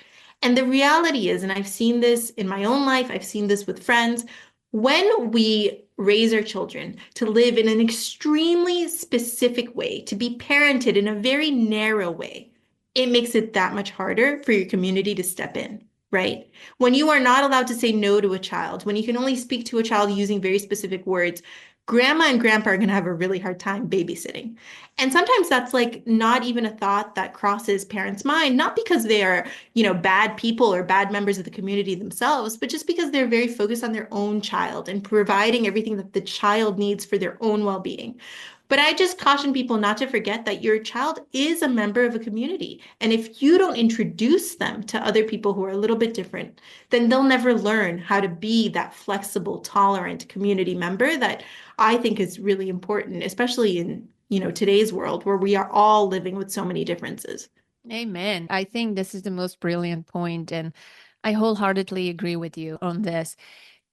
And the reality is, and I've seen this in my own life, I've seen this with friends, when we raise our children to live in an extremely specific way, to be parented in a very narrow way, it makes it that much harder for your community to step in, right? When you are not allowed to say no to a child, when you can only speak to a child using very specific words, grandma and grandpa are going to have a really hard time babysitting. And sometimes that's like not even a thought that crosses parents' mind, not because they are, bad people or bad members of the community themselves, but just because they're very focused on their own child and providing everything that the child needs for their own well-being. But I just caution people not to forget that your child is a member of a community. And if you don't introduce them to other people who are a little bit different, then they'll never learn how to be that flexible, tolerant community member that I think is really important, especially in, today's world where we are all living with so many differences. Amen. I think this is the most brilliant point, and I wholeheartedly agree with you on this.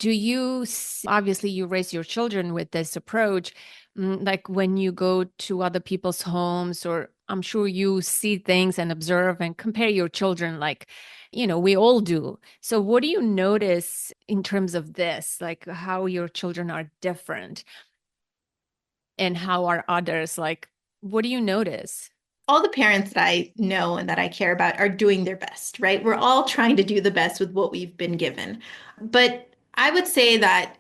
Do you, obviously, you raise your children with this approach, like when you go to other people's homes, or I'm sure you see things and observe and compare your children, like, we all do. So what do you notice in terms of this, like how your children are different and how are others? Like, what do you notice? All the parents that I know and that I care about are doing their best, right? We're all trying to do the best with what we've been given. But I would say that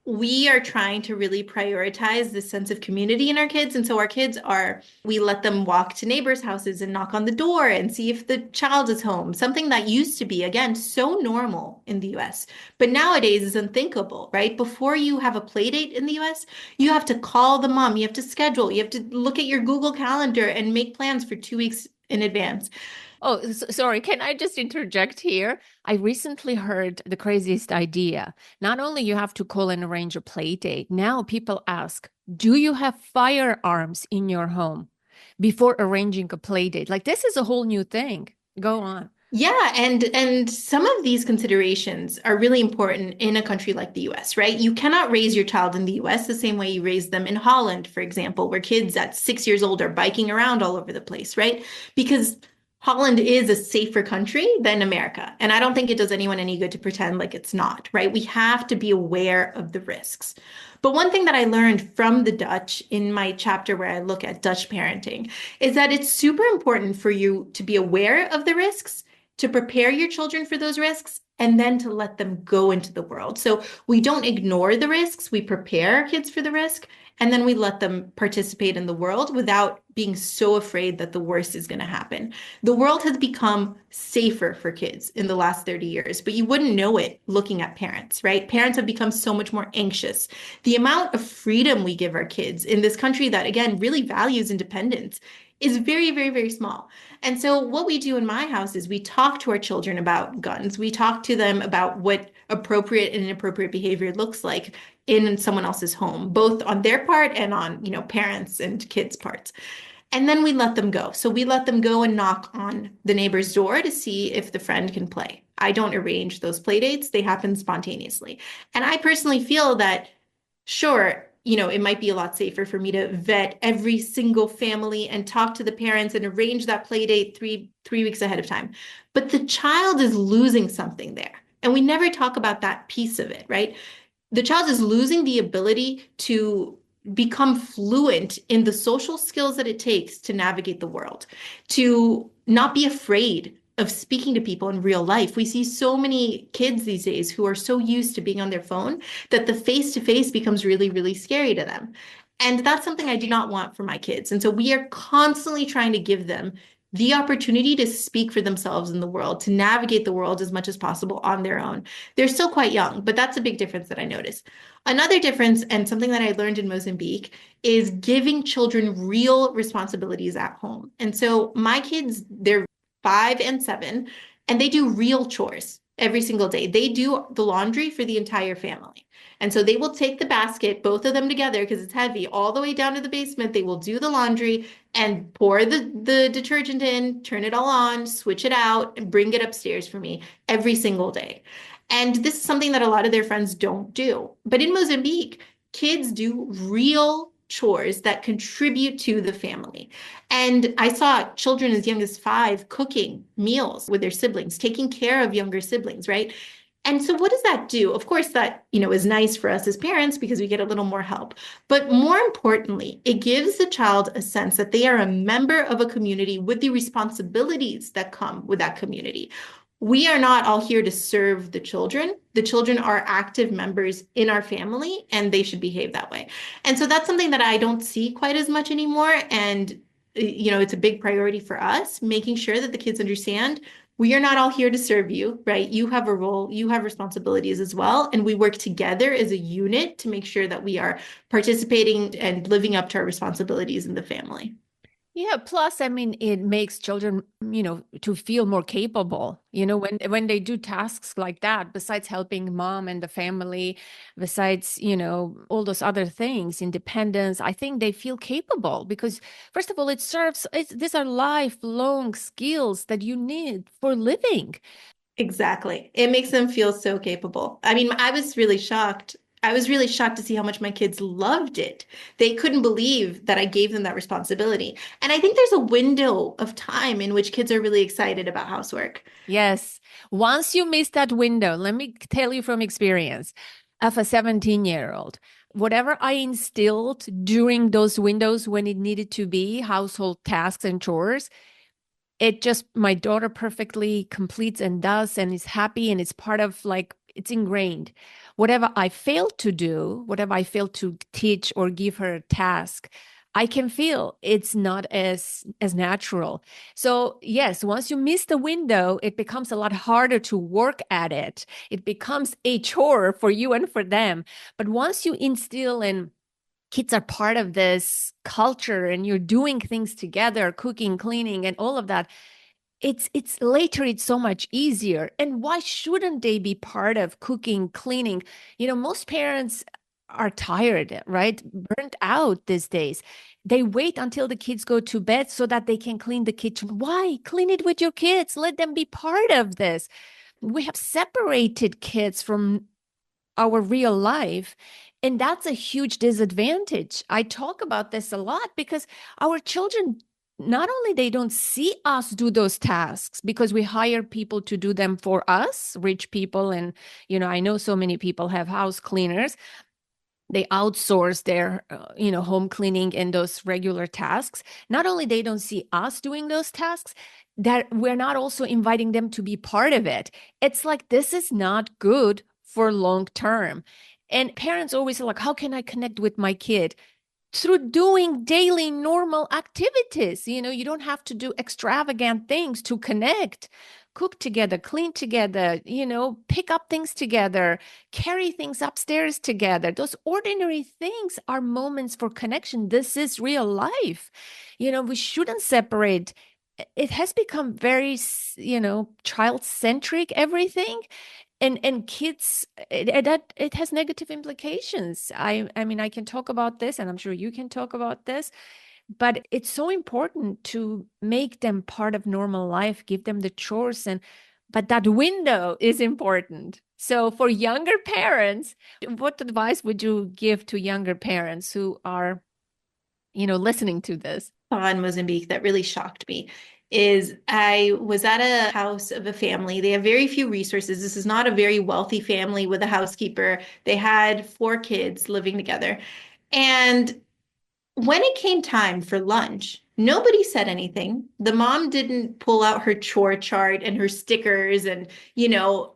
we are trying to really prioritize this sense of community in our kids. And so we let them walk to neighbors' houses and knock on the door and see if the child is home, something that used to be, again, so normal in the US, but nowadays is unthinkable, right? Before you have a play date in the US, you have to call the mom, you have to schedule, you have to look at your Google Calendar and make plans for 2 weeks in advance. Oh, sorry. Can I just interject here? I recently heard the craziest idea. Not only you have to call and arrange a play date, now people ask, do you have firearms in your home before arranging a play date? Like this is a whole new thing. Go on. Yeah, and some of these considerations are really important in a country like the US, right? You cannot raise your child in the US the same way you raise them in Holland, for example, where kids at 6 years old are biking around all over the place, right? Because Holland is a safer country than America. And I don't think it does anyone any good to pretend like it's not, right? We have to be aware of the risks. But one thing that I learned from the Dutch in my chapter where I look at Dutch parenting is that it's super important for you to be aware of the risks, to prepare your children for those risks, and then to let them go into the world. So we don't ignore the risks, we prepare our kids for the risk, and then we let them participate in the world without being so afraid that the worst is going to happen. The world has become safer for kids in the last 30 years, but you wouldn't know it looking at parents, right? Parents have become so much more anxious. The amount of freedom we give our kids in this country that, again, really values independence is very, very, very small. And so what we do in my house is we talk to our children about guns. We talk to them about what appropriate and inappropriate behavior looks like in someone else's home, both on their part and on, parents and kids' parts. And then we let them go. So we let them go and knock on the neighbor's door to see if the friend can play. I don't arrange those play dates. They happen spontaneously. And I personally feel that, sure, it might be a lot safer for me to vet every single family and talk to the parents and arrange that play date three weeks ahead of time. But the child is losing something there. And we never talk about that piece of it, right? The child is losing the ability to become fluent in the social skills that it takes to navigate the world, to not be afraid of speaking to people in real life. We see so many kids these days who are so used to being on their phone that the face-to-face becomes really, really scary to them. And that's something I do not want for my kids. And so we are constantly trying to give them the opportunity to speak for themselves in the world, to navigate the world as much as possible on their own. They're still quite young, but that's a big difference that I notice. Another difference, and something that I learned in Mozambique, is giving children real responsibilities at home. And so my kids, they're 5 and 7, and they do real chores every single day. They do the laundry for the entire family. And so they will take the basket, both of them together, because it's heavy, all the way down to the basement. They will do the laundry and pour the detergent in, turn it all on, switch it out, and bring it upstairs for me every single day. And this is something that a lot of their friends don't do. But in Mozambique, kids do real chores that contribute to the family. And I saw children as young as 5 cooking meals with their siblings, taking care of younger siblings, right? And so what does that do? Of course, that, is nice for us as parents because we get a little more help. But more importantly, it gives the child a sense that they are a member of a community with the responsibilities that come with that community. We are not all here to serve the children. The children are active members in our family, and they should behave that way. And so that's something that I don't see quite as much anymore. And, it's a big priority for us, making sure that the kids understand we are not all here to serve you, right? You have a role, you have responsibilities as well. And we work together as a unit to make sure that we are participating and living up to our responsibilities in the family. Yeah, plus, I mean, it makes children, to feel more capable, when they do tasks like that, besides helping mom and the family, besides, all those other things, independence, I think they feel capable because, first of all, these are lifelong skills that you need for living. Exactly. It makes them feel so capable. I mean, I was really shocked. I was really shocked to see how much my kids loved it. They couldn't believe that I gave them that responsibility. And I think there's a window of time in which kids are really excited about housework. Yes. Once you miss that window, let me tell you from experience of a 17-year-old, whatever I instilled during those windows when it needed to be household tasks and chores, my daughter perfectly completes and does and is happy and it's part of it's ingrained. Whatever I failed to do, whatever I failed to teach or give her a task, I can feel it's not as natural. So yes, once you miss the window, it becomes a lot harder to work at it. It becomes a chore for you and for them. But once you instill in kids are part of this culture and you're doing things together, cooking, cleaning, and all of that, it's later it's so much easier. And why shouldn't they be part of cooking, cleaning? Most parents are tired, right? Burnt out these days. They wait until the kids go to bed so that they can clean the kitchen. Why? Clean it with your kids. Let them be part of this. We have separated kids from our real life. And that's a huge disadvantage. I talk about this a lot because our children, not only they don't see us do those tasks because we hire people to do them for us, rich people. And, I know so many people have house cleaners. They outsource their, home cleaning and those regular tasks. Not only they don't see us doing those tasks, that we're not also inviting them to be part of it. It's like, this is not good for long term. And parents always are like, how can I connect with my kid? Through doing daily normal activities. You don't have to do extravagant things to connect. Cook together, clean together, pick up things together, carry things upstairs together. Those ordinary things are moments for connection. This is real life. We shouldn't separate. It has become very, child-centric, everything. And kids, it has negative implications. I mean, I can talk about this, and I'm sure you can talk about this, but it's so important to make them part of normal life, give them the chores, but that window is important. So for younger parents, what advice would you give to younger parents who are, listening to this? In Mozambique that really shocked me is I was at a house of a family. They have very few resources. This is not a very wealthy family with a housekeeper. They had 4 kids living together. And when it came time for lunch, nobody said anything. The mom didn't pull out her chore chart and her stickers and, you know,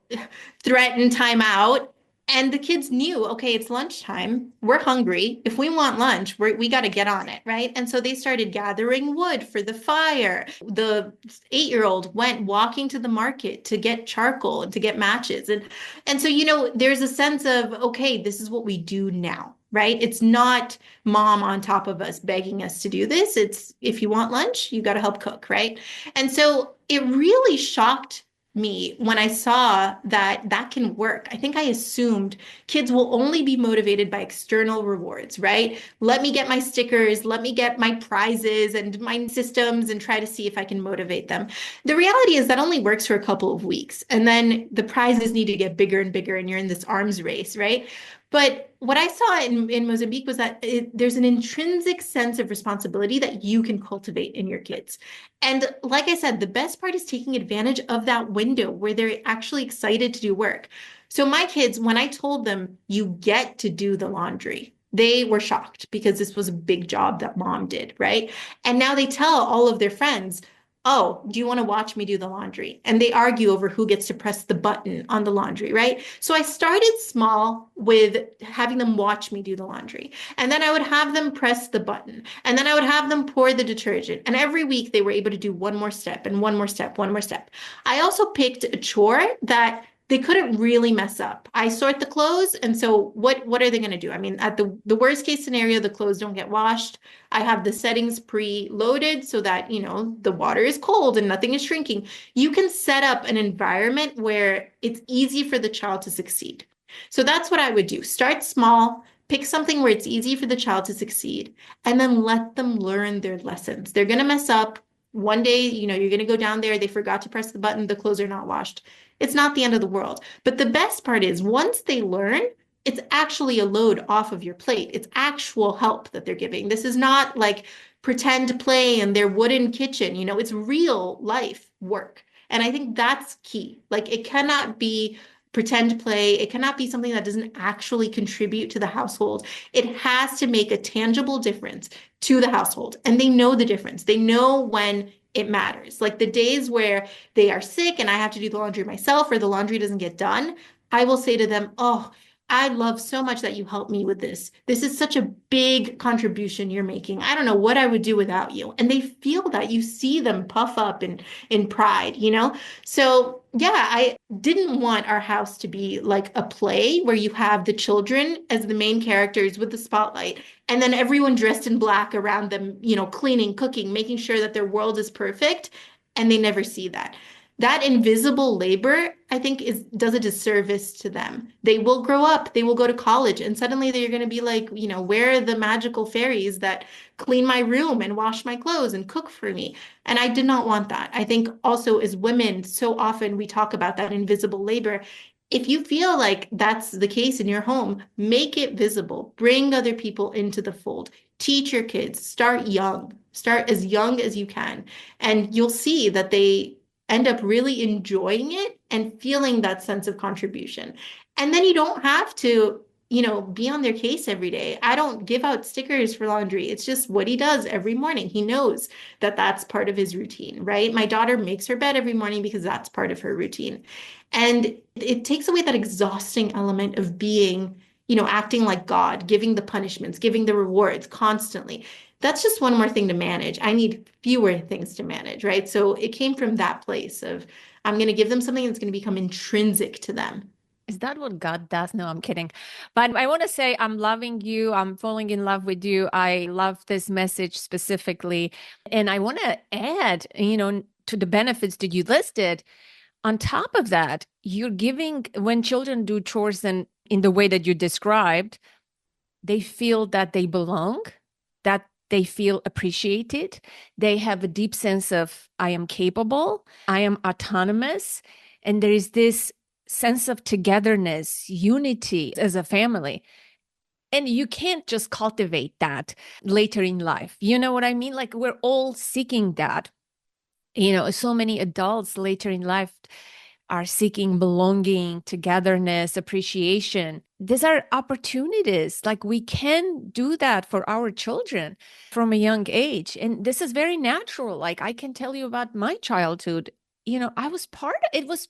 threaten time out. And the kids knew, okay, it's lunchtime. We're hungry. If we want lunch, we got to get on it, right? And so they started gathering wood for the fire. The 8-year-old went walking to the market to get charcoal and to get matches. And so, there's a sense of, okay, this is what we do now, right? It's not mom on top of us begging us to do this. It's if you want lunch, you got to help cook, right? And so it really shocked me when I saw that that can work. I think I assumed kids will only be motivated by external rewards, right? Let me get my stickers, let me get my prizes and my systems and try to see if I can motivate them. The reality is that only works for a couple of weeks. And then the prizes need to get bigger and bigger, and you're in this arms race, right? But what I saw in Mozambique was that there's an intrinsic sense of responsibility that you can cultivate in your kids. And like I said, the best part is taking advantage of that window where they're actually excited to do work. So my kids, when I told them you get to do the laundry, they were shocked because this was a big job that mom did, right? And now they tell all of their friends, oh, do you want to watch me do the laundry? And they argue over who gets to press the button on the laundry, right? So I started small with having them watch me do the laundry. And then I would have them press the button. And then I would have them pour the detergent. And every week they were able to do one more step and one more step, one more step. I also picked a chore that they couldn't really mess up. I sort the clothes, and so what are they going to do? I mean, at the worst case scenario, the clothes don't get washed. I have the settings pre-loaded so that, the water is cold and nothing is shrinking. You can set up an environment where it's easy for the child to succeed. So that's what I would do. Start small, pick something where it's easy for the child to succeed, and then let them learn their lessons. They're going to mess up. One day, you're going to go down there, they forgot to press the button, the clothes are not washed. It's not the end of the world. But the best part is once they learn, it's actually a load off of your plate. It's actual help that they're giving. This is not like pretend play in their wooden kitchen. It's real life work. And I think that's key. Like it cannot be pretend play. It cannot be something that doesn't actually contribute to the household. It has to make a tangible difference to the household. And they know the difference. They know when it matters. Like the days where they are sick and I have to do the laundry myself or the laundry doesn't get done, I will say to them, oh, I love so much that you helped me with this. This is such a big contribution you're making. I don't know what I would do without you. And they feel that. You see them puff up in pride, So yeah, I didn't want our house to be like a play where you have the children as the main characters with the spotlight, and then everyone dressed in black around them, cleaning, cooking, making sure that their world is perfect, and they never see that. That invisible labor, I think, does a disservice to them. They will grow up, they will go to college, and suddenly they're going to be like, where are the magical fairies that clean my room and wash my clothes and cook for me? And I did not want that. I think also as women, so often we talk about that invisible labor. If you feel like that's the case in your home, make it visible. Bring other people into the fold. Teach your kids. Start young. Start as young as you can. And you'll see that they end up really enjoying it and feeling that sense of contribution. And then you don't have to, be on their case every day. I don't give out stickers for laundry. It's just what he does every morning. He knows that that's part of his routine, right? My daughter makes her bed every morning because that's part of her routine. And it takes away that exhausting element of being, acting like God, giving the punishments, giving the rewards constantly. That's just one more thing to manage. I need fewer things to manage, right? So it came from that place of I'm going to give them something that's going to become intrinsic to them. Is that what God does? No, I'm kidding. But I want to say I'm loving you. I'm falling in love with you. I love this message specifically. And I want to add, to the benefits that you listed. On top of that, you're giving, when children do chores and in the way that you described, they feel that they belong, that they feel appreciated. They have a deep sense of, I am capable, I am autonomous. And there is this sense of togetherness, unity as a family. And you can't just cultivate that later in life. You know what I mean? Like we're all seeking that. So many adults later in life are seeking belonging, togetherness, appreciation. These are opportunities. Like we can do that for our children from a young age. And this is very natural. Like I can tell you about my childhood. I was part of it, was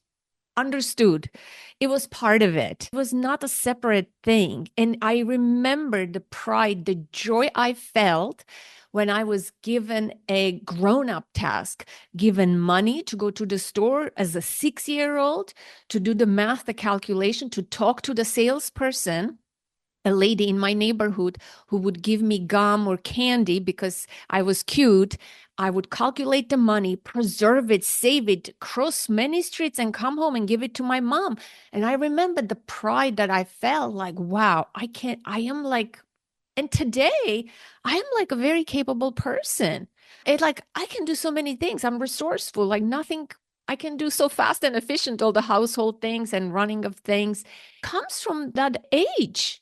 understood. It was part of it. It was not a separate thing. And I remember the pride, the joy I felt when I was given a grown-up task, given money to go to the store as a 6-year-old, to do the math, the calculation, to talk to the salesperson, a lady in my neighborhood who would give me gum or candy because I was cute. I would calculate the money, preserve it, save it, cross many streets and come home and give it to my mom. And I remember the pride that I felt like, wow, I am like, and today I am like a very capable person. It's like I can do so many things. I'm resourceful, like nothing I can do so fast and efficient, all the household things and running of things comes from that age.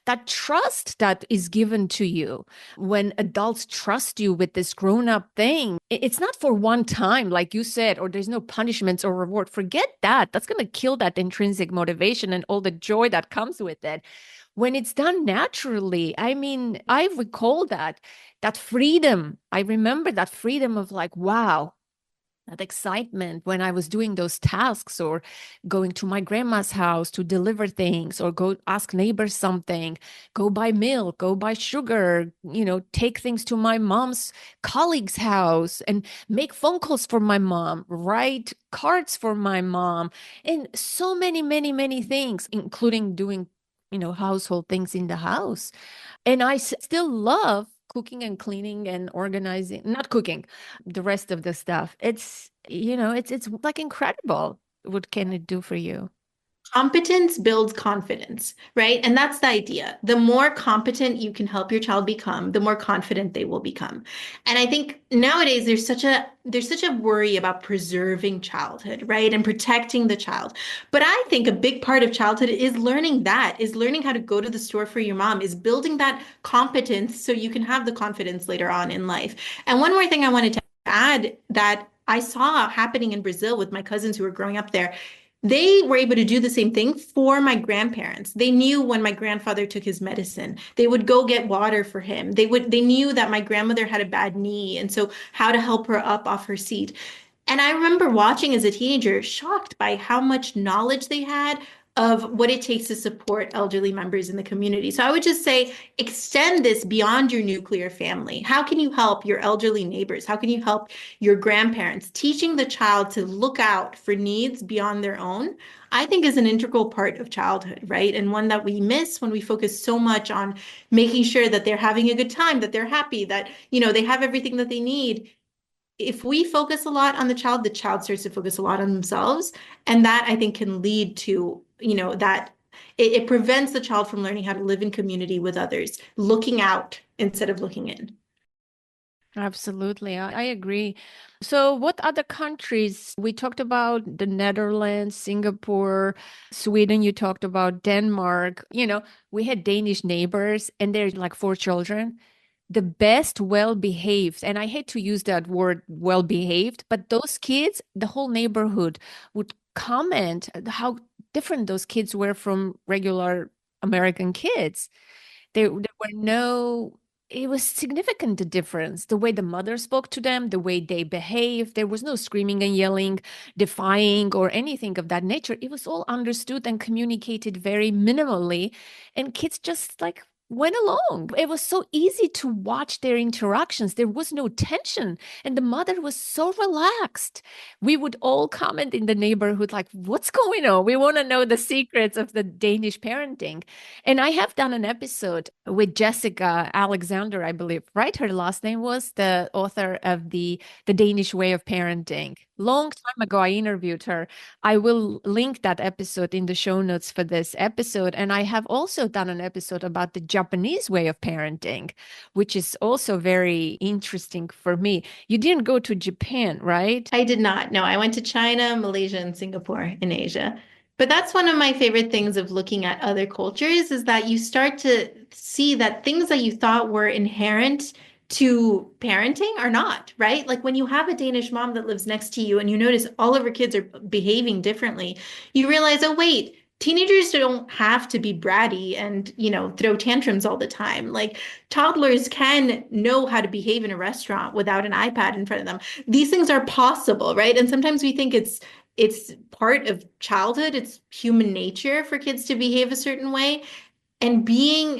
That trust that is given to you when adults trust you with this grown up thing. It's not for one time, like you said, or there's no punishments or reward. Forget that. That's going to kill that intrinsic motivation and all the joy that comes with it when it's done naturally. I mean, I recall that freedom. I remember that freedom of like, wow, that excitement when I was doing those tasks or going to my grandma's house to deliver things or go ask neighbors something, go buy milk, go buy sugar, take things to my mom's colleague's house and make phone calls for my mom, write cards for my mom, and so many, many, many things, including doing, household things in the house. And I still love cooking and cleaning and organizing, not cooking, the rest of the stuff. It's like incredible. What can it do for you? Competence builds confidence, right? And that's the idea. The more competent you can help your child become, the more confident they will become. And I think nowadays there's such a worry about preserving childhood, right? And protecting the child. But I think a big part of childhood is learning how to go to the store for your mom, is building that competence so you can have the confidence later on in life. And one more thing I wanted to add that I saw happening in Brazil with my cousins who were growing up there, they were able to do the same thing for my grandparents. They knew when my grandfather took his medicine, they would go get water for him. They knew that my grandmother had a bad knee, and so how to help her up off her seat. And I remember watching as a teenager, shocked by how much knowledge they had of what it takes to support elderly members in the community. So I would just say, extend this beyond your nuclear family. How can you help your elderly neighbors? How can you help your grandparents? Teaching the child to look out for needs beyond their own, I think is an integral part of childhood, right? And one that we miss when we focus so much on making sure that they're having a good time, that they're happy, that, they have everything that they need. If we focus a lot on the child starts to focus a lot on themselves. And that I think can lead to, that it prevents the child from learning how to live in community with others, looking out instead of looking in. Absolutely. I agree. So, what other countries? We talked about the Netherlands, Singapore, Sweden, you talked about Denmark. We had Danish neighbors, and there's like 4 children. The best well behaved, and I hate to use that word well behaved, but those kids, the whole neighborhood would comment how different those kids were from regular American kids. There were no, it was significant the difference. The way the mother spoke to them, the way they behaved, there was no screaming and yelling, defying, or anything of that nature. It was all understood and communicated very minimally. And kids just like went along. It was so easy to watch their interactions. There was no tension. And the mother was so relaxed. We would all comment in the neighborhood, like, what's going on? We want to know the secrets of the Danish parenting. And I have done an episode with Jessica Alexander, I believe, right? Her last name was the author of the Danish Way of Parenting. Long time ago, I interviewed her. I will link that episode in the show notes for this episode. And I have also done an episode about the Japanese way of parenting, which is also very interesting for me. You didn't go to Japan, right? I did not. No, I went to China, Malaysia, and Singapore in Asia. But that's one of my favorite things of looking at other cultures, is that you start to see that things that you thought were inherent to parenting are not, right? Like when you have a Danish mom that lives next to you and you notice all of her kids are behaving differently, you realize, oh, wait, teenagers don't have to be bratty and, throw tantrums all the time. Like toddlers can know how to behave in a restaurant without an iPad in front of them. These things are possible, right? And sometimes we think it's part of childhood, it's human nature for kids to behave a certain way. And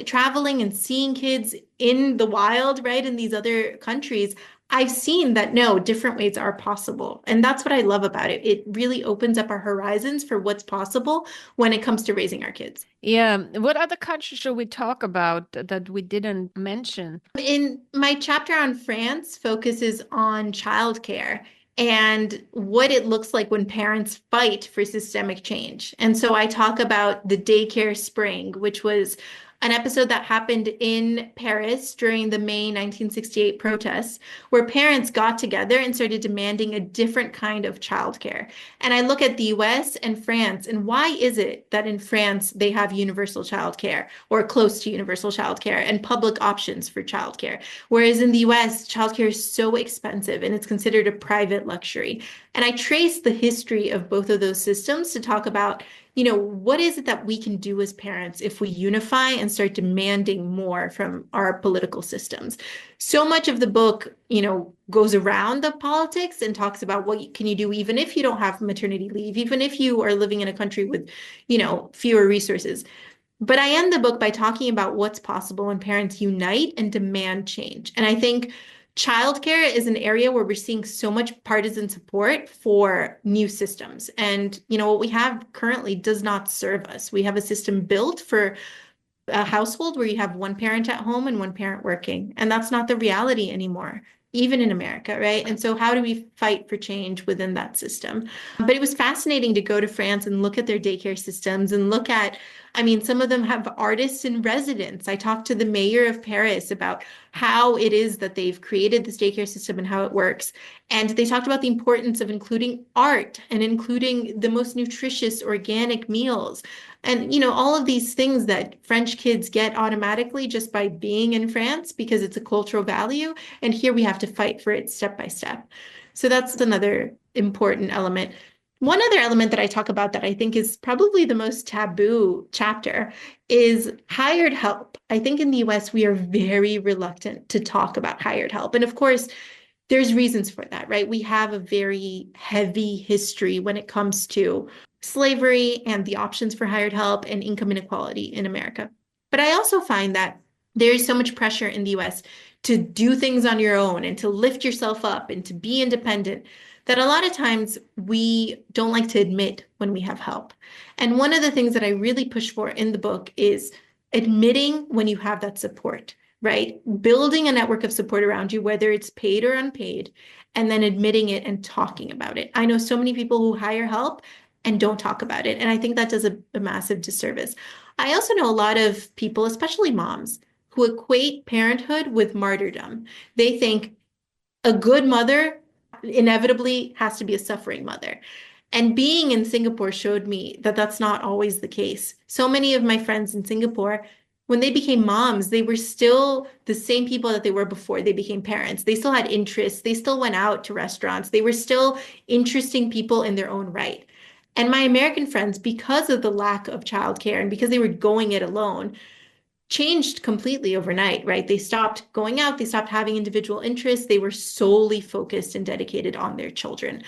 traveling and seeing kids in the wild, right, in these other countries, I've seen that no, different ways are possible. And that's what I love about it. It really opens up our horizons for what's possible when it comes to raising our kids. Yeah. What other countries should we talk about that we didn't mention? In my chapter on France focuses on childcare and what it looks like when parents fight for systemic change. And so I talk about the daycare spring, which was an episode that happened in Paris during the May 1968 protests, where parents got together and started demanding a different kind of childcare. And I look at the US and France, and why is it that in France they have universal childcare or close to universal childcare and public options for childcare? Whereas in the US, childcare is so expensive and it's considered a private luxury. And I trace the history of both of those systems to talk about what is it that we can do as parents if we unify and start demanding more from our political systems? So much of the book, goes around the politics and talks about what can you do even if you don't have maternity leave, even if you are living in a country with, fewer resources. But I end the book by talking about what's possible when parents unite and demand change. And I think childcare is an area where we're seeing so much partisan support for new systems. And, what we have currently does not serve us. We have a system built for a household where you have one parent at home and one parent working. And that's not the reality anymore, even in America, right? And so how do we fight for change within that system? But it was fascinating to go to France and look at their daycare systems and look at, some of them have artists in residence. I talked to the mayor of Paris about how it is that they've created this daycare system and how it works. And they talked about the importance of including art and including the most nutritious organic meals. And, all of these things that French kids get automatically just by being in France because it's a cultural value. And here we have to fight for it step by step. So that's another important element. One other element that I talk about that I think is probably the most taboo chapter is hired help. I think in the US, we are very reluctant to talk about hired help. And of course, there's reasons for that, right? We have a very heavy history when it comes to slavery and the options for hired help and income inequality in America. But I also find that there's so much pressure in the US to do things on your own and to lift yourself up and to be independent that a lot of times we don't like to admit when we have help. And one of the things that I really push for in the book is admitting when you have that support, right? Building a network of support around you, whether it's paid or unpaid, and then admitting it and talking about it. I know so many people who hire help and don't talk about it. And I think that does a massive disservice. I also know a lot of people, especially moms, who equate parenthood with martyrdom. They think a good mother inevitably has to be a suffering mother. And being in Singapore showed me that that's not always the case. So many of my friends in Singapore, when they became moms, they were still the same people that they were before they became parents. They still had interests. They still went out to restaurants. They were still interesting people in their own right. And my American friends, because of the lack of childcare and because they were going it alone, changed completely overnight, right? They stopped going out, they stopped having individual interests, they were solely focused and dedicated on their children.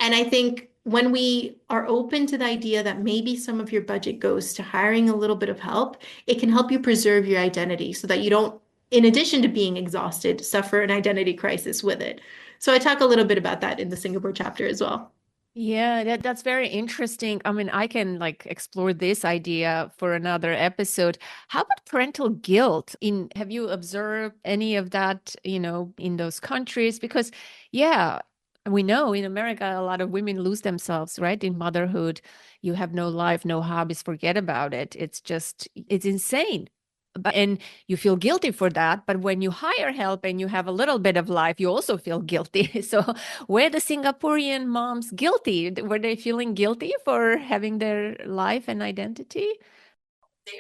And I think when we are open to the idea that maybe some of your budget goes to hiring a little bit of help, it can help you preserve your identity so that you don't, in addition to being exhausted, suffer an identity crisis with it. So I talk a little bit about that in the Singapore chapter as well. Yeah, that's very interesting. I mean, I can like explore this idea for another episode. How about parental guilt? Have you observed any of that, in those countries? Because yeah, we know in America a lot of women lose themselves, right? In motherhood, you have no life, no hobbies, forget about it. It's insane. And you feel guilty for that. But when you hire help and you have a little bit of life, you also feel guilty. So were the Singaporean moms guilty? Were they feeling guilty for having their life and identity?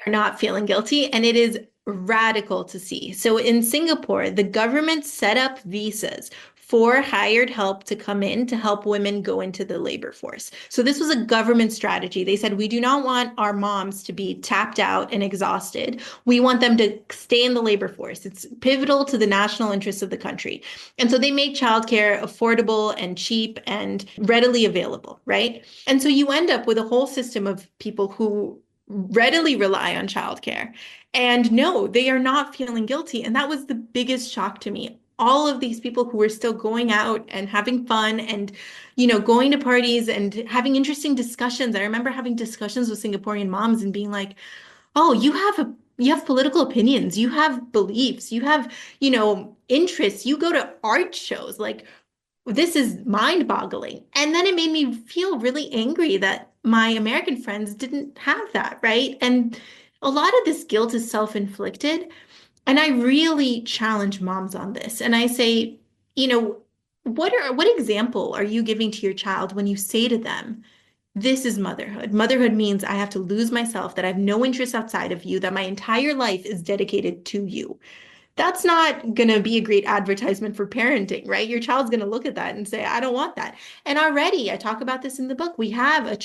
are not feeling guilty, and it is radical to see. So in Singapore, the government set up visas for hired help to come in to help women go into the labor force. So this was a government strategy. They said, we do not want our moms to be tapped out and exhausted. We want them to stay in the labor force. It's pivotal to the national interests of the country. And so they made childcare affordable and cheap and readily available, right? And so you end up with a whole system of people who readily rely on childcare. And no, they are not feeling guilty. And that was the biggest shock to me. All of these people who were still going out and having fun and, going to parties and having interesting discussions. I remember having discussions with Singaporean moms and being like, oh, you have political opinions, you have beliefs, you have, interests, you go to art shows. Like, this is mind-boggling. And then it made me feel really angry that my American friends didn't have that, right? And a lot of this guilt is self-inflicted. And I really challenge moms on this. And I say, you know, what example are you giving to your child when you say to them, this is motherhood. Motherhood means I have to lose myself, that I have no interest outside of you, that my entire life is dedicated to you. That's not going to be a great advertisement for parenting, right? Your child's going to look at that and say, I don't want that. And already, I talk about this in the book, we have a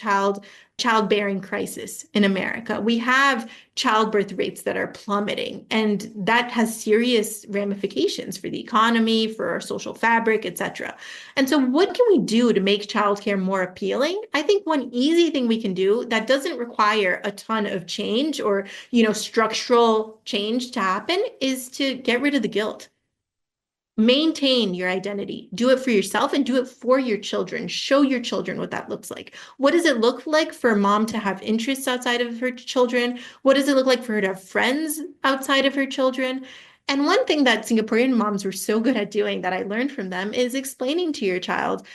childbearing crisis in America. We have childbirth rates that are plummeting, and that has serious ramifications for the economy, for our social fabric, etc. And so what can we do to make childcare more appealing? I think one easy thing we can do that doesn't require a ton of change or, structural change to happen is to get rid of the guilt. Maintain your identity. Do it for yourself and do it for your children. Show your children what that looks like. What does it look like for a mom to have interests outside of her children? What does it look like for her to have friends outside of her children? And one thing that Singaporean moms were so good at doing that I learned from them is explaining to your child,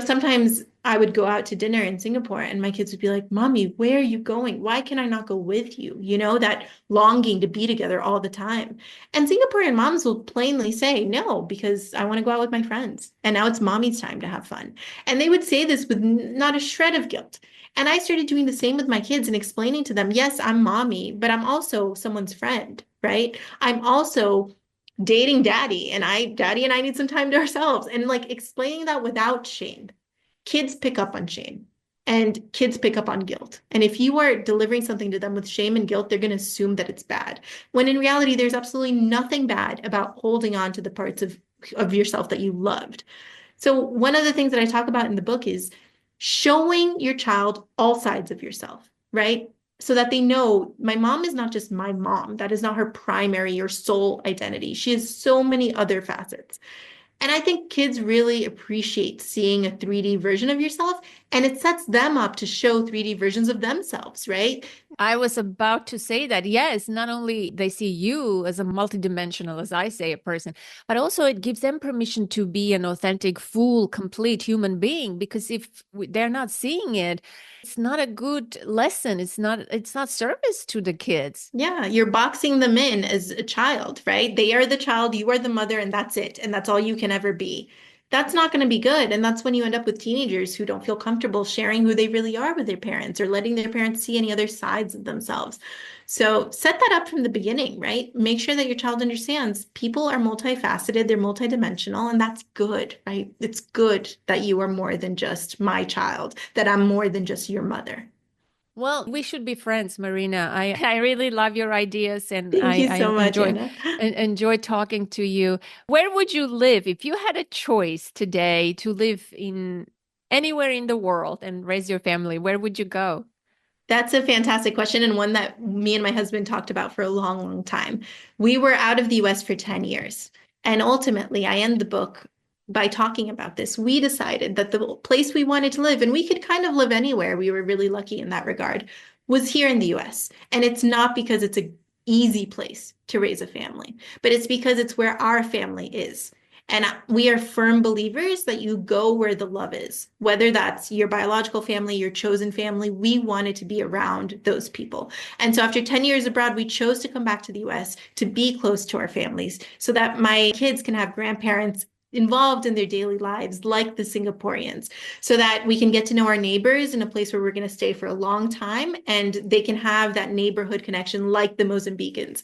sometimes I would go out to dinner in Singapore and my kids would be like, Mommy, where are you going? Why can I not go with you? That longing to be together all the time. And Singaporean moms will plainly say, no, because I want to go out with my friends. And now it's mommy's time to have fun. And they would say this with not a shred of guilt. And I started doing the same with my kids and explaining to them, yes, I'm mommy, but I'm also someone's friend, right? I'm also dating daddy and daddy and I need some time to ourselves, and like explaining that without shame. Kids pick up on shame and kids pick up on guilt. And if you are delivering something to them with shame and guilt, they're going to assume that it's bad. When in reality, there's absolutely nothing bad about holding on to the parts of yourself that you loved. So one of the things that I talk about in the book is showing your child all sides of yourself, right? So that they know my mom is not just my mom. That is not her primary or sole identity. She has so many other facets. And I think kids really appreciate seeing a 3D version of yourself, and it sets them up to show 3D versions of themselves, right? I was about to say that, yes, not only they see you as a multidimensional, as I say, a person, but also it gives them permission to be an authentic, full, complete human being. Because if they're not seeing it, it's not a good lesson. It's not service to the kids. Yeah, you're boxing them in as a child, right? They are the child, you are the mother, and that's it. And that's all you can ever be. That's not going to be good. And that's when you end up with teenagers who don't feel comfortable sharing who they really are with their parents or letting their parents see any other sides of themselves. So set that up from the beginning, right? Make sure that your child understands people are multifaceted, they're multidimensional, and that's good, right? It's good that you are more than just my child, that I'm more than just your mother. Well, we should be friends, Marina. I really love your ideas, and Thank you I so much, enjoy Anna. enjoy talking to you. Where would you live if you had a choice today to live in anywhere in the world and raise your family? Where would you go? That's a fantastic question, and one that me and my husband talked about for a long, long time. We were out of the US for 10 years. And ultimately, I end the book by talking about this. We decided that the place we wanted to live, and we could kind of live anywhere, we were really lucky in that regard, was here in the US. And it's not because it's an easy place to raise a family, but it's because it's where our family is. And we are firm believers that you go where the love is, whether that's your biological family, your chosen family. We wanted to be around those people. And so after 10 years abroad, we chose to come back to the US to be close to our families so that my kids can have grandparents involved in their daily lives like the Singaporeans, so that we can get to know our neighbors in a place where we're going to stay for a long time, and they can have that neighborhood connection like the Mozambicans.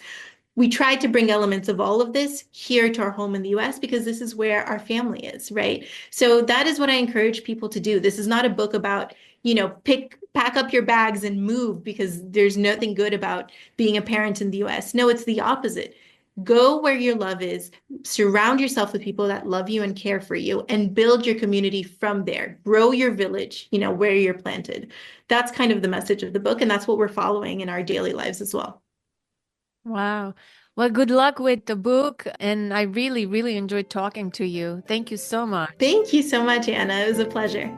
We tried to bring elements of all of this here to our home in the US because this is where our family is, right? So that is what I encourage people to do. This is not a book about, pack up your bags and move because there's nothing good about being a parent in the US. No, it's the opposite. Go where your love is, surround yourself with people that love you and care for you, and build your community from there. Grow your village, where you're planted. That's kind of the message of the book, and that's what we're following in our daily lives as well. Wow. Well, good luck with the book. And I really, really enjoyed talking to you. Thank you so much. Thank you so much, Anna. It was a pleasure.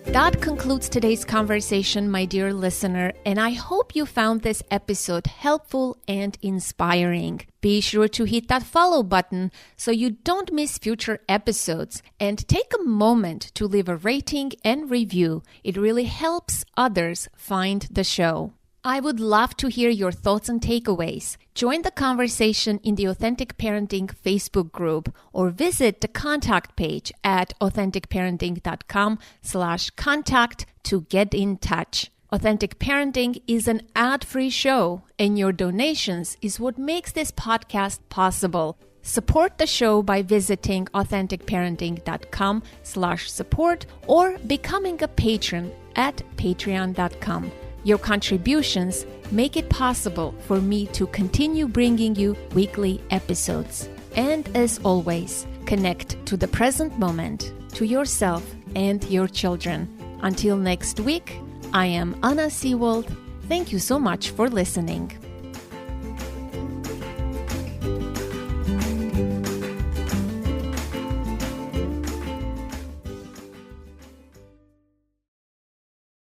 That concludes today's conversation, my dear listener, and I hope you found this episode helpful and inspiring. Be sure to hit that follow button so you don't miss future episodes, and take a moment to leave a rating and review. It really helps others find the show. I would love to hear your thoughts and takeaways. Join the conversation in the Authentic Parenting Facebook group or visit the contact page at authenticparenting.com/contact to get in touch. Authentic Parenting is an ad-free show, and your donations is what makes this podcast possible. Support the show by visiting authenticparenting.com/support or becoming a patron at patreon.com. Your contributions make it possible for me to continue bringing you weekly episodes. And as always, connect to the present moment, to yourself and your children. Until next week, I am Anna Seewald. Thank you so much for listening.